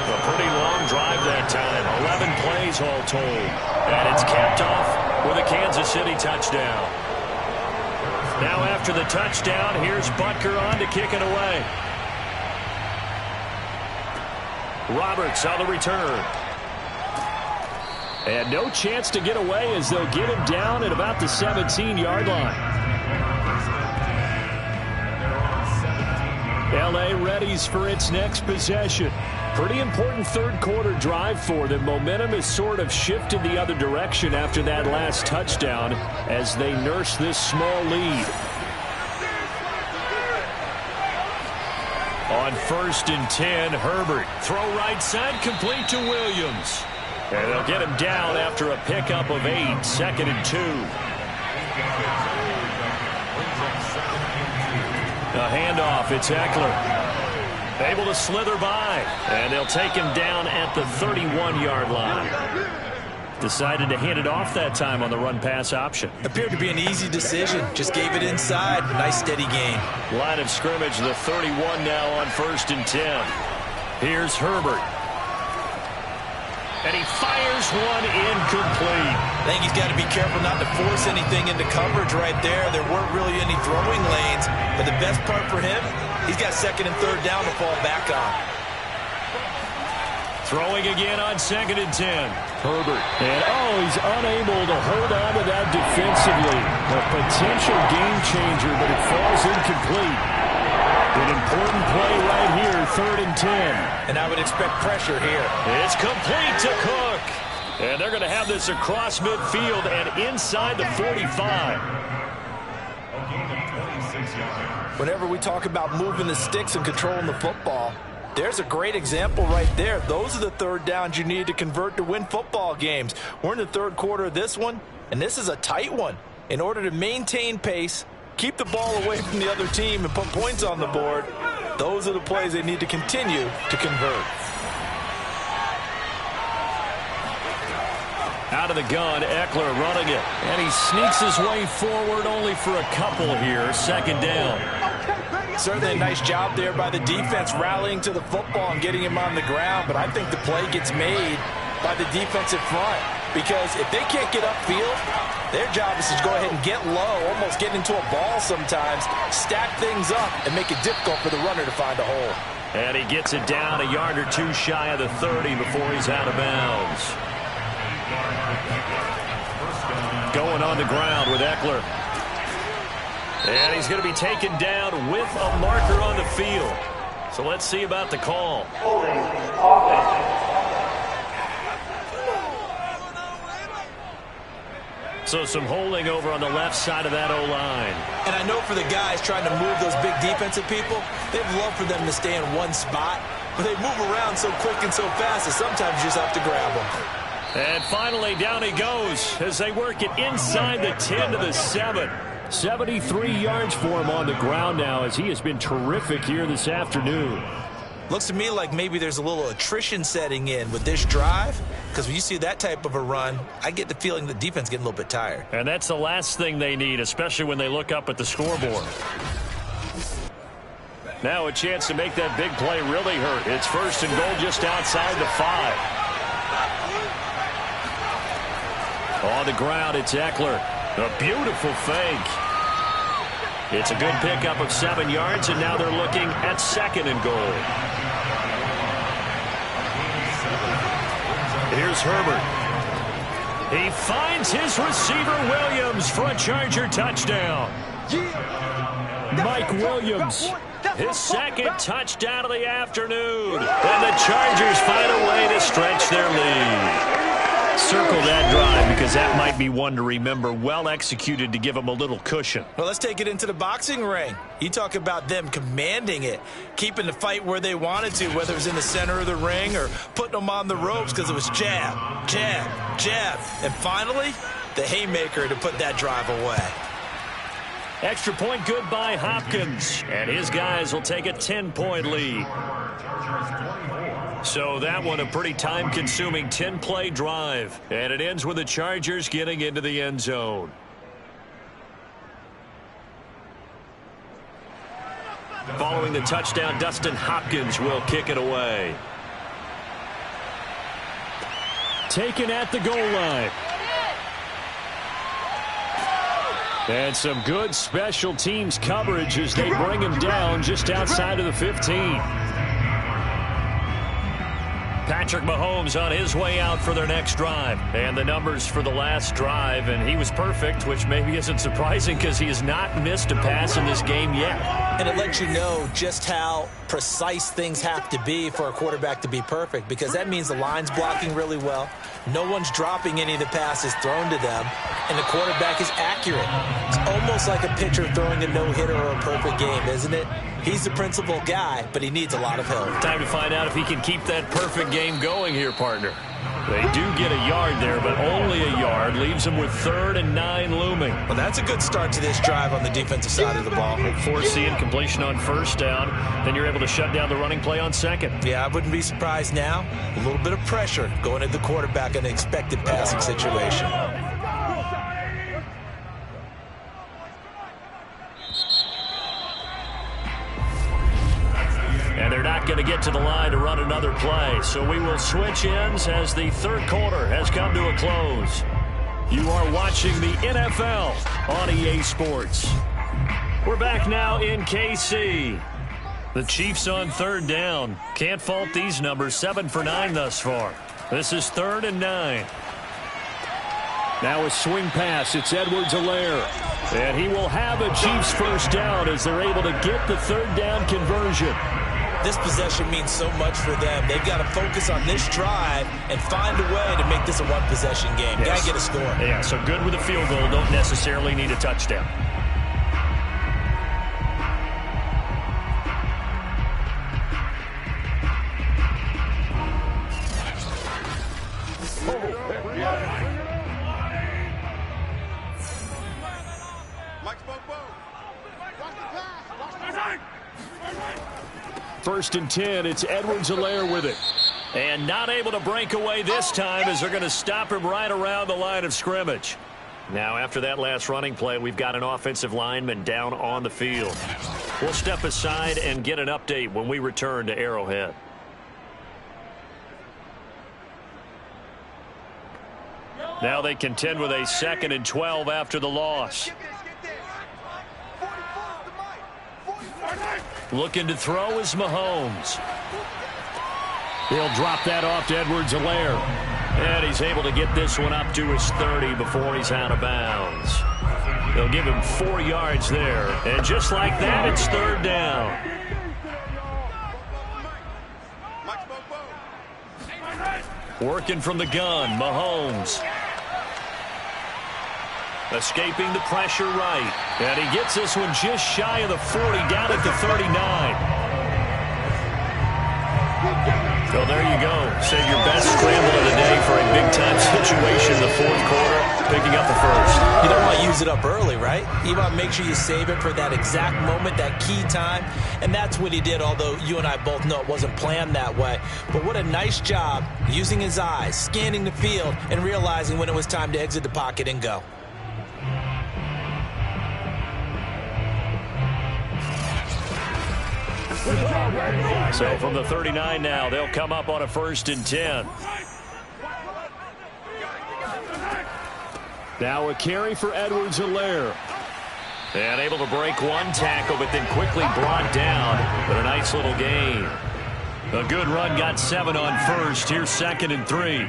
A pretty long drive that time. 11 plays all told. And it's capped off with a Kansas City touchdown. Now after the touchdown, here's Butker on to kick it away. Roberts on the return. And no chance to get away as they'll get him down at about the 17-yard line. L.A. readies for its next possession. Pretty important third-quarter drive for them. Momentum has sort of shifted the other direction after that last touchdown as they nurse this small lead. On 1st and 10, Herbert. Throw right side, complete to Williams. And they'll get him down after a pickup of 8, 2nd and 2. A handoff, it's Eckler. Able to slither by. And they'll take him down at the 31-yard line. Decided to hand it off that time on the run-pass option. Appeared to be an easy decision. Just gave it inside. Nice, steady gain. Line of scrimmage, the 31 now on 1st and 10. Here's Herbert. And he fires one incomplete. I think he's got to be careful not to force anything into coverage right there. There weren't really any throwing lanes. But the best part for him, he's got 2nd and 3rd down to fall back on. Throwing again on 2nd and 10. Herbert. And he's unable to hold on to that defensively. A potential game changer, but it falls incomplete. An important play right here, 3rd and 10. And I would expect pressure here. It's complete to Cook. And they're going to have this across midfield and inside the 45. Whenever we talk about moving the sticks and controlling the football, there's a great example right there. Those are the 3rd downs you need to convert to win football games. We're in the 3rd quarter of this one, and this is a tight one. In order to maintain pace, keep the ball away from the other team, and put points on the board, those are the plays they need to continue to convert. Out of the gun, Eckler running it. And he sneaks his way forward only for a couple here. 2nd down. Certainly a nice job there by the defense rallying to the football and getting him on the ground, but I think the play gets made by the defensive front because if they can't get upfield, their job is to go ahead and get low, almost get into a ball sometimes, stack things up, and make it difficult for the runner to find a hole. And he gets it down a yard or two shy of the 30 before he's out of bounds. Going on the ground with Eckler. And he's going to be taken down with a marker on the field. So let's see about the call. So some holding over on the left side of that O-line. And I know for the guys trying to move those big defensive people, they'd love for them to stay in one spot. But they move around so quick and so fast that sometimes you just have to grab them. And finally, down he goes as they work it inside the 10 to the 7. 73 yards for him on the ground now as he has been terrific here this afternoon. Looks to me like maybe there's a little attrition setting in with this drive, because when you see that type of a run, I get the feeling the defense getting a little bit tired. And that's the last thing they need, especially when they look up at the scoreboard. Now a chance to make that big play really hurt. It's 1st and goal just outside the 5. On the ground, it's Eckler. A beautiful fake. It's a good pickup of 7 yards, and now they're looking at 2nd and goal. Here's Herbert. He finds his receiver, Williams, for a Charger touchdown. Mike Williams, his 2nd touchdown of the afternoon. And the Chargers find a way to stretch their lead. Circle that drive because that might be one to remember. Well executed to give them a little cushion. Well, let's take it into the boxing ring. You talk about them commanding it, keeping the fight where they wanted to, whether it was in the center of the ring or putting them on the ropes because it was jab, jab, jab. And finally, the haymaker to put that drive away. Extra point good by Hopkins. And his guys will take a 10-point lead. So that one a pretty time-consuming 10-play drive. And it ends with the Chargers getting into the end zone. Following the touchdown, Dustin Hopkins will kick it away. Taken at the goal line. And some good special teams coverage as they bring him down just outside of the 15. Patrick Mahomes on his way out for their next drive. And the numbers for the last drive, and he was perfect, which maybe isn't surprising because he has not missed a pass in this game yet. And it lets you know just how precise things have to be for a quarterback to be perfect, because that means the line's blocking really well. No one's dropping any of the passes thrown to them, and the quarterback is accurate. It's almost like a pitcher throwing a no-hitter or a perfect game, isn't it? He's the principal guy, but he needs a lot of help. Time to find out if he can keep that perfect game going here, partner. They do get a yard there, but only a yard. Leaves them with 3rd and 9 looming. Well, that's a good start to this drive on the defensive side of the ball. Forcing completion on 1st down. Then you're able to shut down the running play on 2nd. Yeah, I wouldn't be surprised now. A little bit of pressure going at the quarterback in an expected passing situation. And they're not going to get to the line to run another play. So we will switch ends as the 3rd quarter has come to a close. You are watching the NFL on EA Sports. We're back now in KC. The Chiefs on 3rd down. Can't fault these numbers. 7 for 9 thus far. This is 3rd and 9. Now a swing pass. It's Edwards-Helaire. And he will have a Chiefs 1st down as they're able to get the 3rd down conversion. This possession means so much for them. They've got to focus on this drive and find a way to make this a one-possession game. Got to get a score. Yeah, so good with a field goal. Don't necessarily need a touchdown. First and 10, it's Edwards-Helaire with it. And not able to break away this time as they're going to stop him right around the line of scrimmage. Now, after that last running play, we've got an offensive lineman down on the field. We'll step aside and get an update when we return to Arrowhead. Now they contend with a 2nd and 12 after the loss. Looking to throw is Mahomes. He'll drop that off to Edwards-Helaire. And he's able to get this one up to his 30 before he's out of bounds. They'll give him 4 yards there. And just like that, it's 3rd down. Working from the gun, Mahomes. Escaping the pressure right. And he gets this one just shy of the 40, down at the 39. So there you go. Save your best scramble of the day for a big-time situation in the 4th quarter, picking up the 1st. You don't want to use it up early, right? You want to make sure you save it for that exact moment, that key time. And that's what he did, although you and I both know it wasn't planned that way. But what a nice job using his eyes, scanning the field, and realizing when it was time to exit the pocket and go. So from the 39 now, they'll come up on a 1st and 10. Now a carry for Edwards-Helaire. And able to break one tackle, but then quickly brought down. But a nice little gain. A good run, got 7 on 1st. Here's 2nd and 3.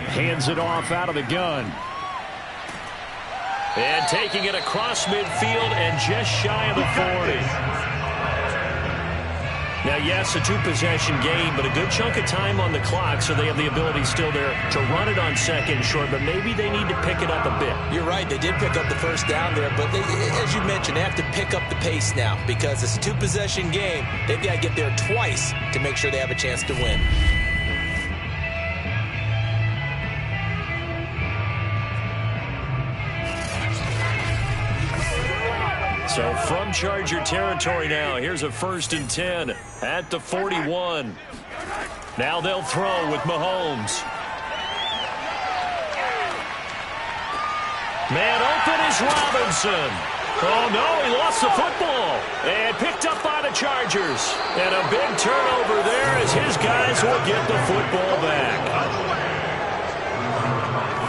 Hands it off out of the gun. And taking it across midfield and just shy of the 40. Now, yes, a 2-possession game, but a good chunk of time on the clock, so they have the ability still there to run it on 2nd short, but maybe they need to pick it up a bit. You're right. They did pick up the 1st down there, but as you mentioned, they have to pick up the pace now because it's a 2-possession game. They've got to get there twice to make sure they have a chance to win. So from Charger territory now, here's a 1st and 10 at the 41. Now they'll throw with Mahomes. Man open is Robinson. Oh, no, he lost the football. And picked up by the Chargers. And a big turnover there as his guys will get the football back.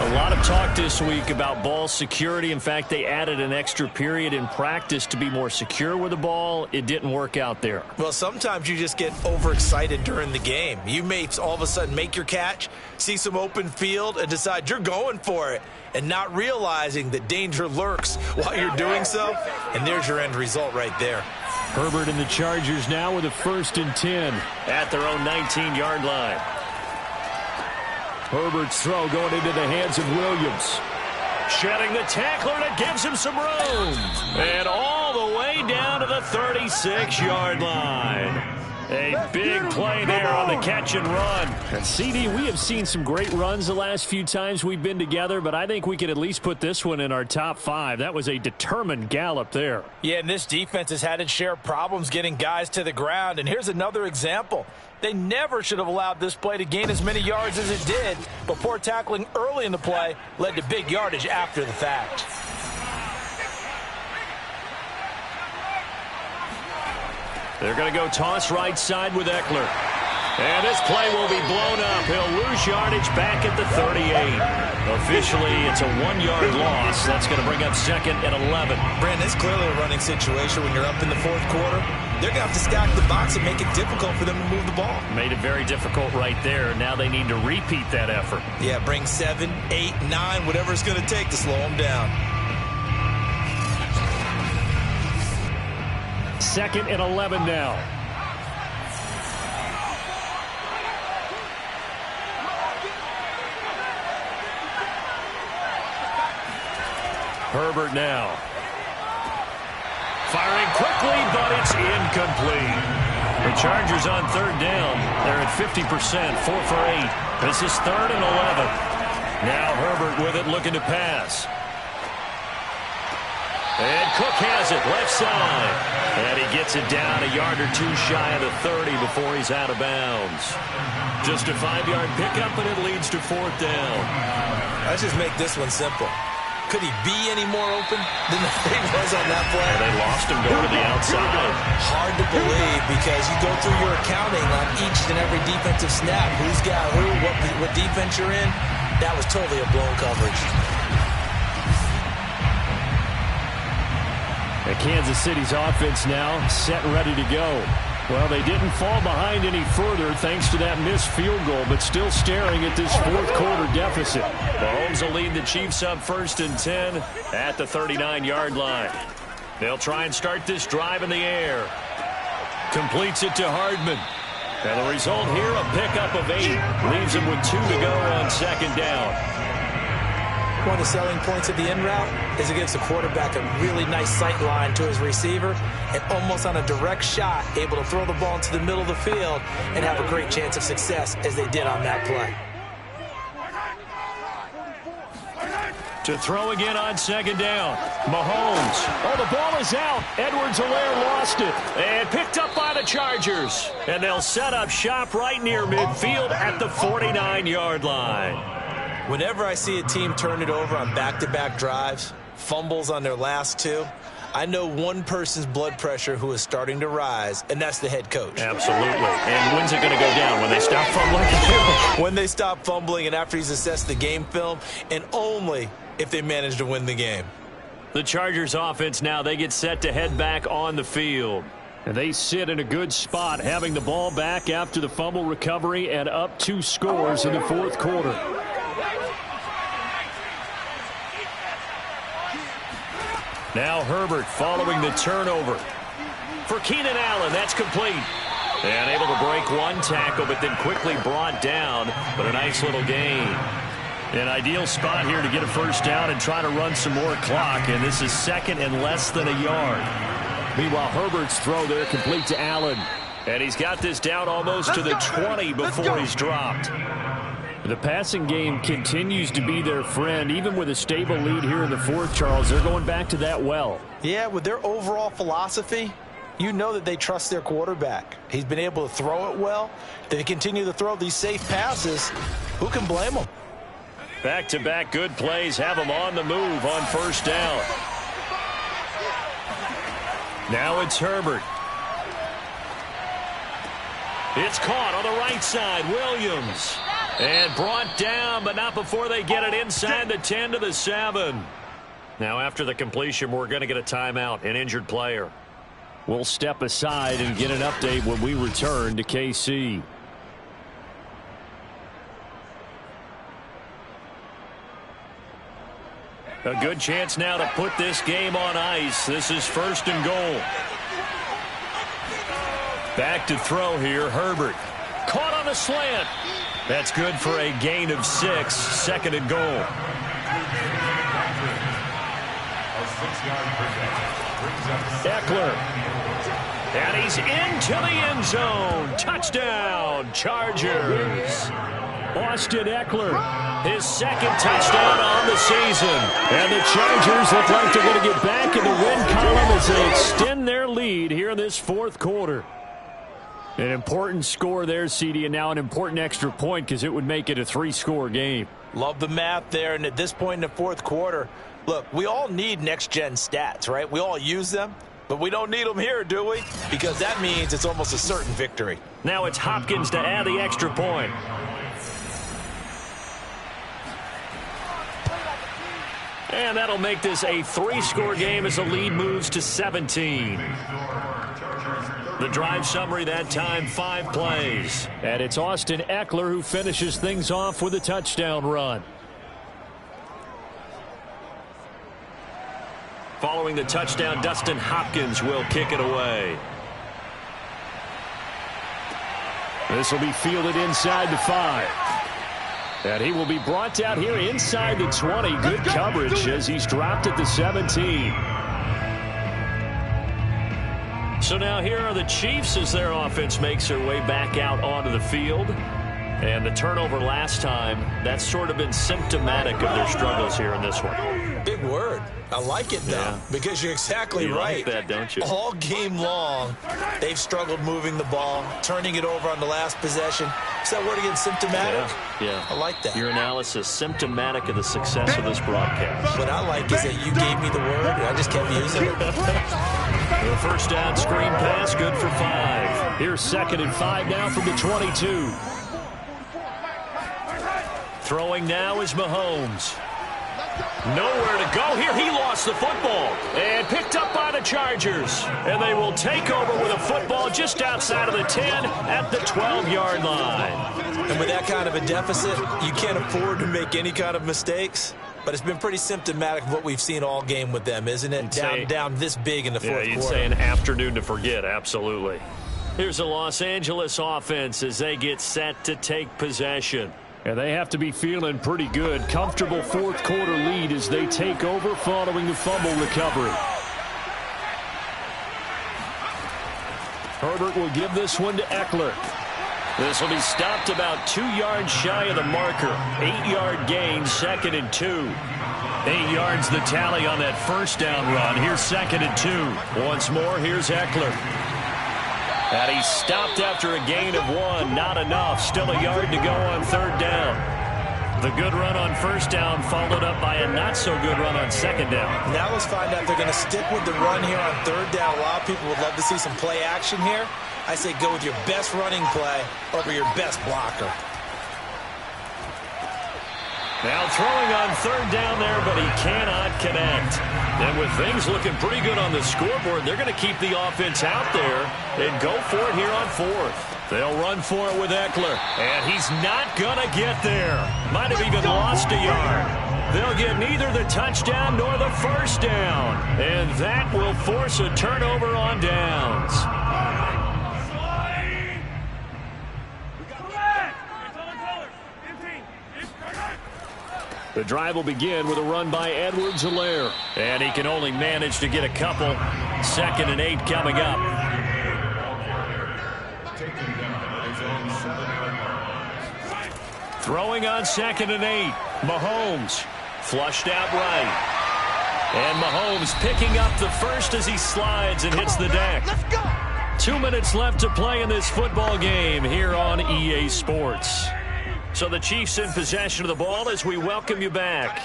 A lot of talk this week about ball security. In fact, they added an extra period in practice to be more secure with the ball. It didn't work out there. Well, sometimes you just get overexcited during the game. You may all of a sudden make your catch, see some open field, and decide you're going for it, and not realizing that danger lurks while you're doing so. And there's your end result right there. Herbert and the Chargers now with a 1st and 10 at their own 19-yard line. Herbert's throw going into the hands of Williams. Shedding the tackler that gives him some room. And all the way down to the 36-yard line. A big play there on the catch and run. And CD, we have seen some great runs the last few times we've been together, but I think we can at least put this one in our top 5. That was a determined gallop there. Yeah, and this defense has had its share of problems getting guys to the ground. And here's another example. They never should have allowed this play to gain as many yards as it did, but poor tackling early in the play led to big yardage after the fact. They're going to go toss right side with Eckler. And this play will be blown up. He'll lose yardage back at the 38. Officially, it's a 1-yard loss. That's going to bring up 2nd and 11. Brandon, it's clearly a running situation when you're up in the 4th quarter. They're going to have to stack the box and make it difficult for them to move the ball. Made it very difficult right there. Now they need to repeat that effort. Yeah, bring 7, 8, 9, whatever it's going to take to slow them down. 2nd and 11 now. Herbert now. Firing quickly, but it's incomplete. The Chargers on 3rd down. They're at 50%, 4 for 8. This is 3rd and 11. Now Herbert with it, looking to pass. And Cook has it, left side. And he gets it down a yard or 2 shy of the 30 before he's out of bounds. Just a 5-yard pickup, and it leads to 4th down. Let's just make this one simple. Could he be any more open than he was on that play? And they lost him going to the outside. Hard to believe because you go through your accounting on each and every defensive snap. Who's got who, what defense you're in. That was totally a blown coverage. And Kansas City's offense now set and ready to go. Well, they didn't fall behind any further thanks to that missed field goal, but still staring at this 4th quarter deficit. Mahomes will lead the Chiefs up 1st and 10 at the 39-yard line. They'll try and start this drive in the air. Completes it to Hardman. And the result here, a pickup of 8. Leaves him with 2 to go on 2nd down. One of the selling points of the in route is it gives the quarterback a really nice sight line to his receiver and almost on a direct shot able to throw the ball into the middle of the field and have a great chance of success as they did on that play. To throw again on 2nd down. Mahomes. Oh, the ball is out. Edwards-Helaire lost it. And picked up by the Chargers. And they'll set up shop right near midfield at the 49-yard line. Whenever I see a team turn it over on back-to-back drives, fumbles on their last 2, I know one person's blood pressure who is starting to rise, and that's the head coach. Absolutely. And when's it going to go down? When they stop fumbling? When they stop fumbling and after he's assessed the game film, and only if they manage to win the game. The Chargers offense now, they get set to head back on the field. And they sit in a good spot, having the ball back after the fumble recovery and up 2 scores in the 4th quarter. Now Herbert following the turnover. For Keenan Allen, that's complete. And able to break 1 tackle, but then quickly brought down. But a nice little gain. An ideal spot here to get a 1st down and try to run some more clock. And this is 2nd and less than a yard. Meanwhile, Herbert's throw there complete to Allen. And he's got this down almost to the 20 before he's dropped. The passing game continues to be their friend. Even with a stable lead here in the 4th, Charles, they're going back to that well. Yeah, with their overall philosophy, you know that they trust their quarterback. He's been able to throw it well. They continue to throw these safe passes. Who can blame them? Back-to-back good plays have them on the move on first down. Now it's Herbert. It's caught on the right side. Williams. And brought down, but not before they get it inside the 10 to the 7. Now after the completion, we're going to get a timeout, an injured player. We'll step aside and get an update when we return to KC. A good chance now to put this game on ice. This is first and goal. Back to throw here, Herbert. Caught on the slant. That's good for a gain of 6, second and goal. Eckler. And he's into the end zone. Touchdown, Chargers. Austin Eckler, his second touchdown on the season. And the Chargers look like they're going to get back in the win column as they extend their lead here in this fourth quarter. An important score there, CD, and now an important extra point because it would make it a 3-score game. Love the math there, and at this point in the fourth quarter, look, we all need next-gen stats, right? We all use them, but we don't need them here, do we? Because that means it's almost a certain victory. Now it's Hopkins to add the extra point. And that'll make this a 3-score game as the lead moves to 17. The drive summary that time, 5 plays. And it's Austin Eckler who finishes things off with a touchdown run. Following the touchdown, Dustin Hopkins will kick it away. This will be fielded inside the 5. And he will be brought down here inside the 20. Good coverage as he's dropped at the 17. So now here are the Chiefs as their offense makes their way back out onto the field. And the turnover last time, that's sort of been symptomatic of their struggles here in this one. Big word. I like it, though, because you're exactly right. You like that, don't you? All game long, they've struggled moving the ball, turning it over on the last possession. Is that word again, symptomatic? Yeah. I like that. Your analysis, symptomatic of the success of this broadcast. What I like is that you gave me the word, and I just kept using it. The first down screen pass, good for 5. Here's 2nd and 5 now from the 22. Throwing now is Mahomes. Nowhere to go here. He lost the football and picked up by the Chargers. And they will take over with a football just outside of the 10 at the 12-yard line. And with that kind of a deficit, you can't afford to make any kind of mistakes. But it's been pretty symptomatic of what we've seen all game with them, isn't it? Down this big in the fourth quarter. You'd say an afternoon to forget, absolutely. Here's the Los Angeles offense as they get set to take possession. And they have to be feeling pretty good. Comfortable fourth quarter lead as they take over following the fumble recovery. Herbert will give this one to Eckler. This will be stopped about 2 yards shy of the marker. 8-yard gain, 2nd and 2. 8 yards the tally on that first down run. Here's 2nd and 2. Once more, here's Eckler. And he's stopped after a gain of 1. Not enough. Still a yard to go on 3rd down. The good run on first down followed up by a not-so-good run on 2nd down. Now let's find out if they're going to stick with the run here on 3rd down. A lot of people would love to see some play action here. I say go with your best running play over your best blocker. Now throwing on 3rd down there, but he cannot connect. And with things looking pretty good on the scoreboard, they're going to keep the offense out there and go for it here on 4th. They'll run for it with Eckler, and he's not going to get there. Might have even lost a yard. They'll get neither the touchdown nor the first down, and that will force a turnover on downs. The drive will begin with a run by Edwards-Helaire. And he can only manage to get a couple. 2nd and 8 coming up. Throwing on 2nd and 8. Mahomes flushed out right. And Mahomes picking up the first as he slides and hits the deck. Let's go. 2 minutes left to play in this football game here on EA Sports. So the Chiefs in possession of the ball as we welcome you back.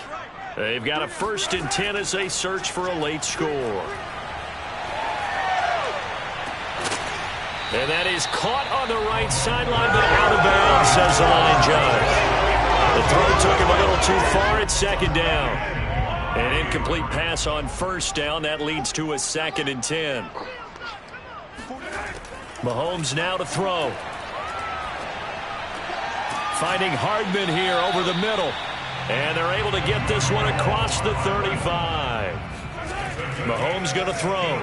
They've got a 1st and 10 as they search for a late score. And that is caught on the right sideline, but out of bounds, says the line judge. The throw took him a little too far at 2nd down. An incomplete pass on 1st down. That leads to a 2nd and 10. Mahomes now to throw. Finding Hardman here over the middle. And they're able to get this one across the 35. Mahomes going to throw.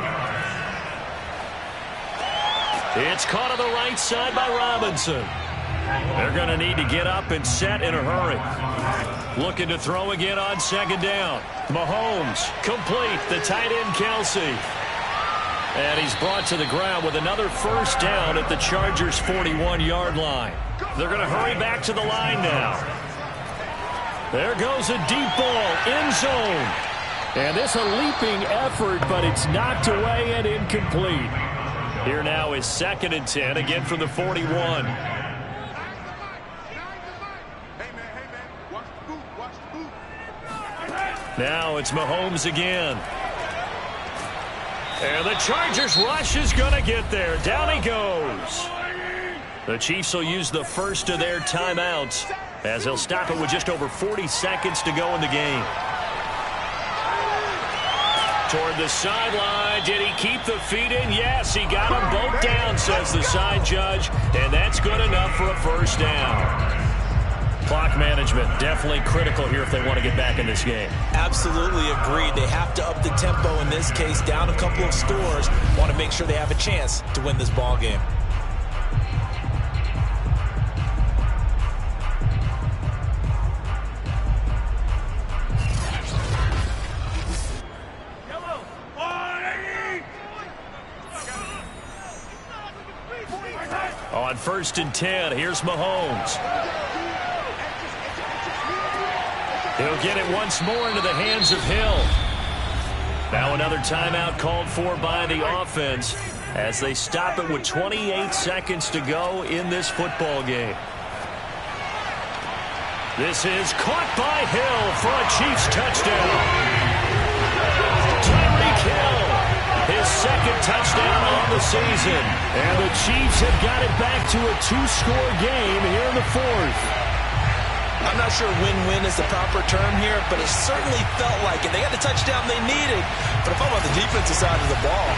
It's caught on the right side by Robinson. They're going to need to get up and set in a hurry. Looking to throw again on 2nd down. Mahomes complete. The tight end Kelsey. And he's brought to the ground with another 1st down at the Chargers' 41-yard line. They're going to hurry back to the line now. There goes a deep ball, end zone. And this a leaping effort, but it's knocked away and incomplete. Here now is 2nd and 10, again from the 41. Now it's Mahomes again. And the Chargers rush is going to get there. Down he goes. The Chiefs will use the first of their timeouts as they'll stop it with just over 40 seconds to go in the game. Toward the sideline. Did he keep the feet in? Yes, he got them both down, says the side judge. And that's good enough for a 1st down. Clock management definitely critical here if they want to get back in this game. Absolutely agreed. They have to up the tempo in this case, down a couple of scores. Want to make sure they have a chance to win this ball game. On 1st and 10, here's Mahomes. He'll get it once more into the hands of Hill. Now another timeout called for by the offense as they stop it with 28 seconds to go in this football game. This is caught by Hill for a Chiefs touchdown. Tyreek Hill, his 2nd touchdown on the season. And the Chiefs have got it back to a 2-score game here in the 4th. I'm not sure win-win is the proper term here, but it certainly felt like it. They got the touchdown they needed. But if I'm on the defensive side of the ball,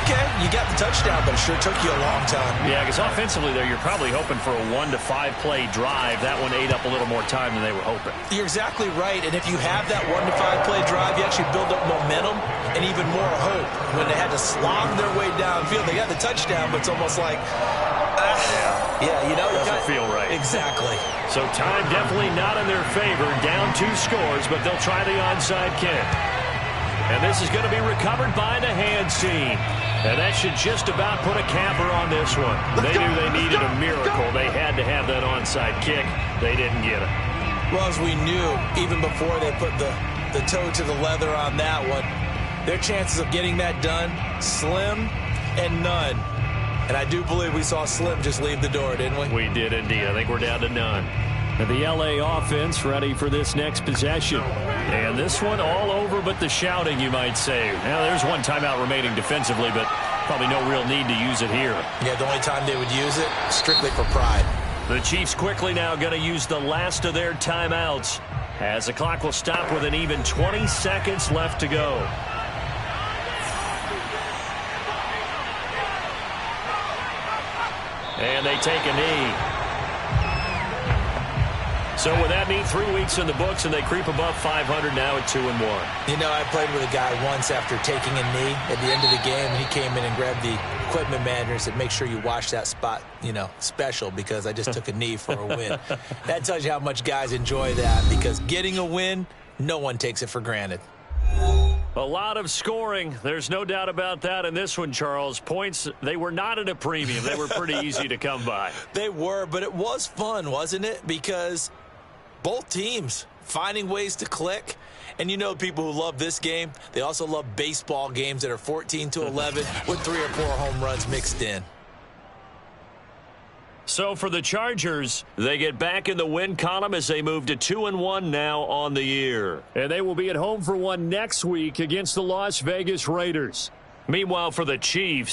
okay, you got the touchdown, but it sure took you a long time. Yeah, because offensively there, you're probably hoping for a 1 to 5 play drive. That one ate up a little more time than they were hoping. You're exactly right, and if you have that 1 to 5 play drive, you actually build up momentum and even more hope. When they had to slog their way downfield, they got the touchdown, but it's almost like, yeah, you know, it doesn't feel right. Exactly. So time definitely not in their favor. Down 2 scores, but they'll try the onside kick. And this is going to be recovered by the hands team. And that should just about put a capper on this one. They knew they needed a miracle. They had to have that onside kick. They didn't get it. Well, as we knew, even before they put the toe to the leather on that one, their chances of getting that done, slim and none. And I do believe we saw Slim just leave the door, didn't we? We did indeed. I think we're down to none. And the L.A. offense ready for this next possession. And this one all over but the shouting, you might say. Now, there's one timeout remaining defensively, but probably no real need to use it here. Yeah, the only time they would use it, strictly for pride. The Chiefs quickly now going to use the last of their timeouts as the clock will stop with an even 20 seconds left to go. And they take a knee. So with that mean 3 weeks in the books, and they creep above 500 now at 2-1. You know, I played with a guy once after taking a knee at the end of the game, and he came in and grabbed the equipment manager and said, make sure you wash that spot, you know, special, because I just took a knee for a win. That tells you how much guys enjoy that, because getting a win, no one takes it for granted. A lot of scoring. There's no doubt about that in this one, Charles. Points, they were not at a premium. They were pretty easy to come by. They were, but it was fun, wasn't it? Because Both teams finding ways to click. And you know people who love this game, they also love baseball games that are 14-11 with 3 or 4 home runs mixed in. So for the Chargers, they get back in the win column as they move to 2-1 now on the year. And they will be at home for one next week against the Las Vegas Raiders. Meanwhile, for the Chiefs,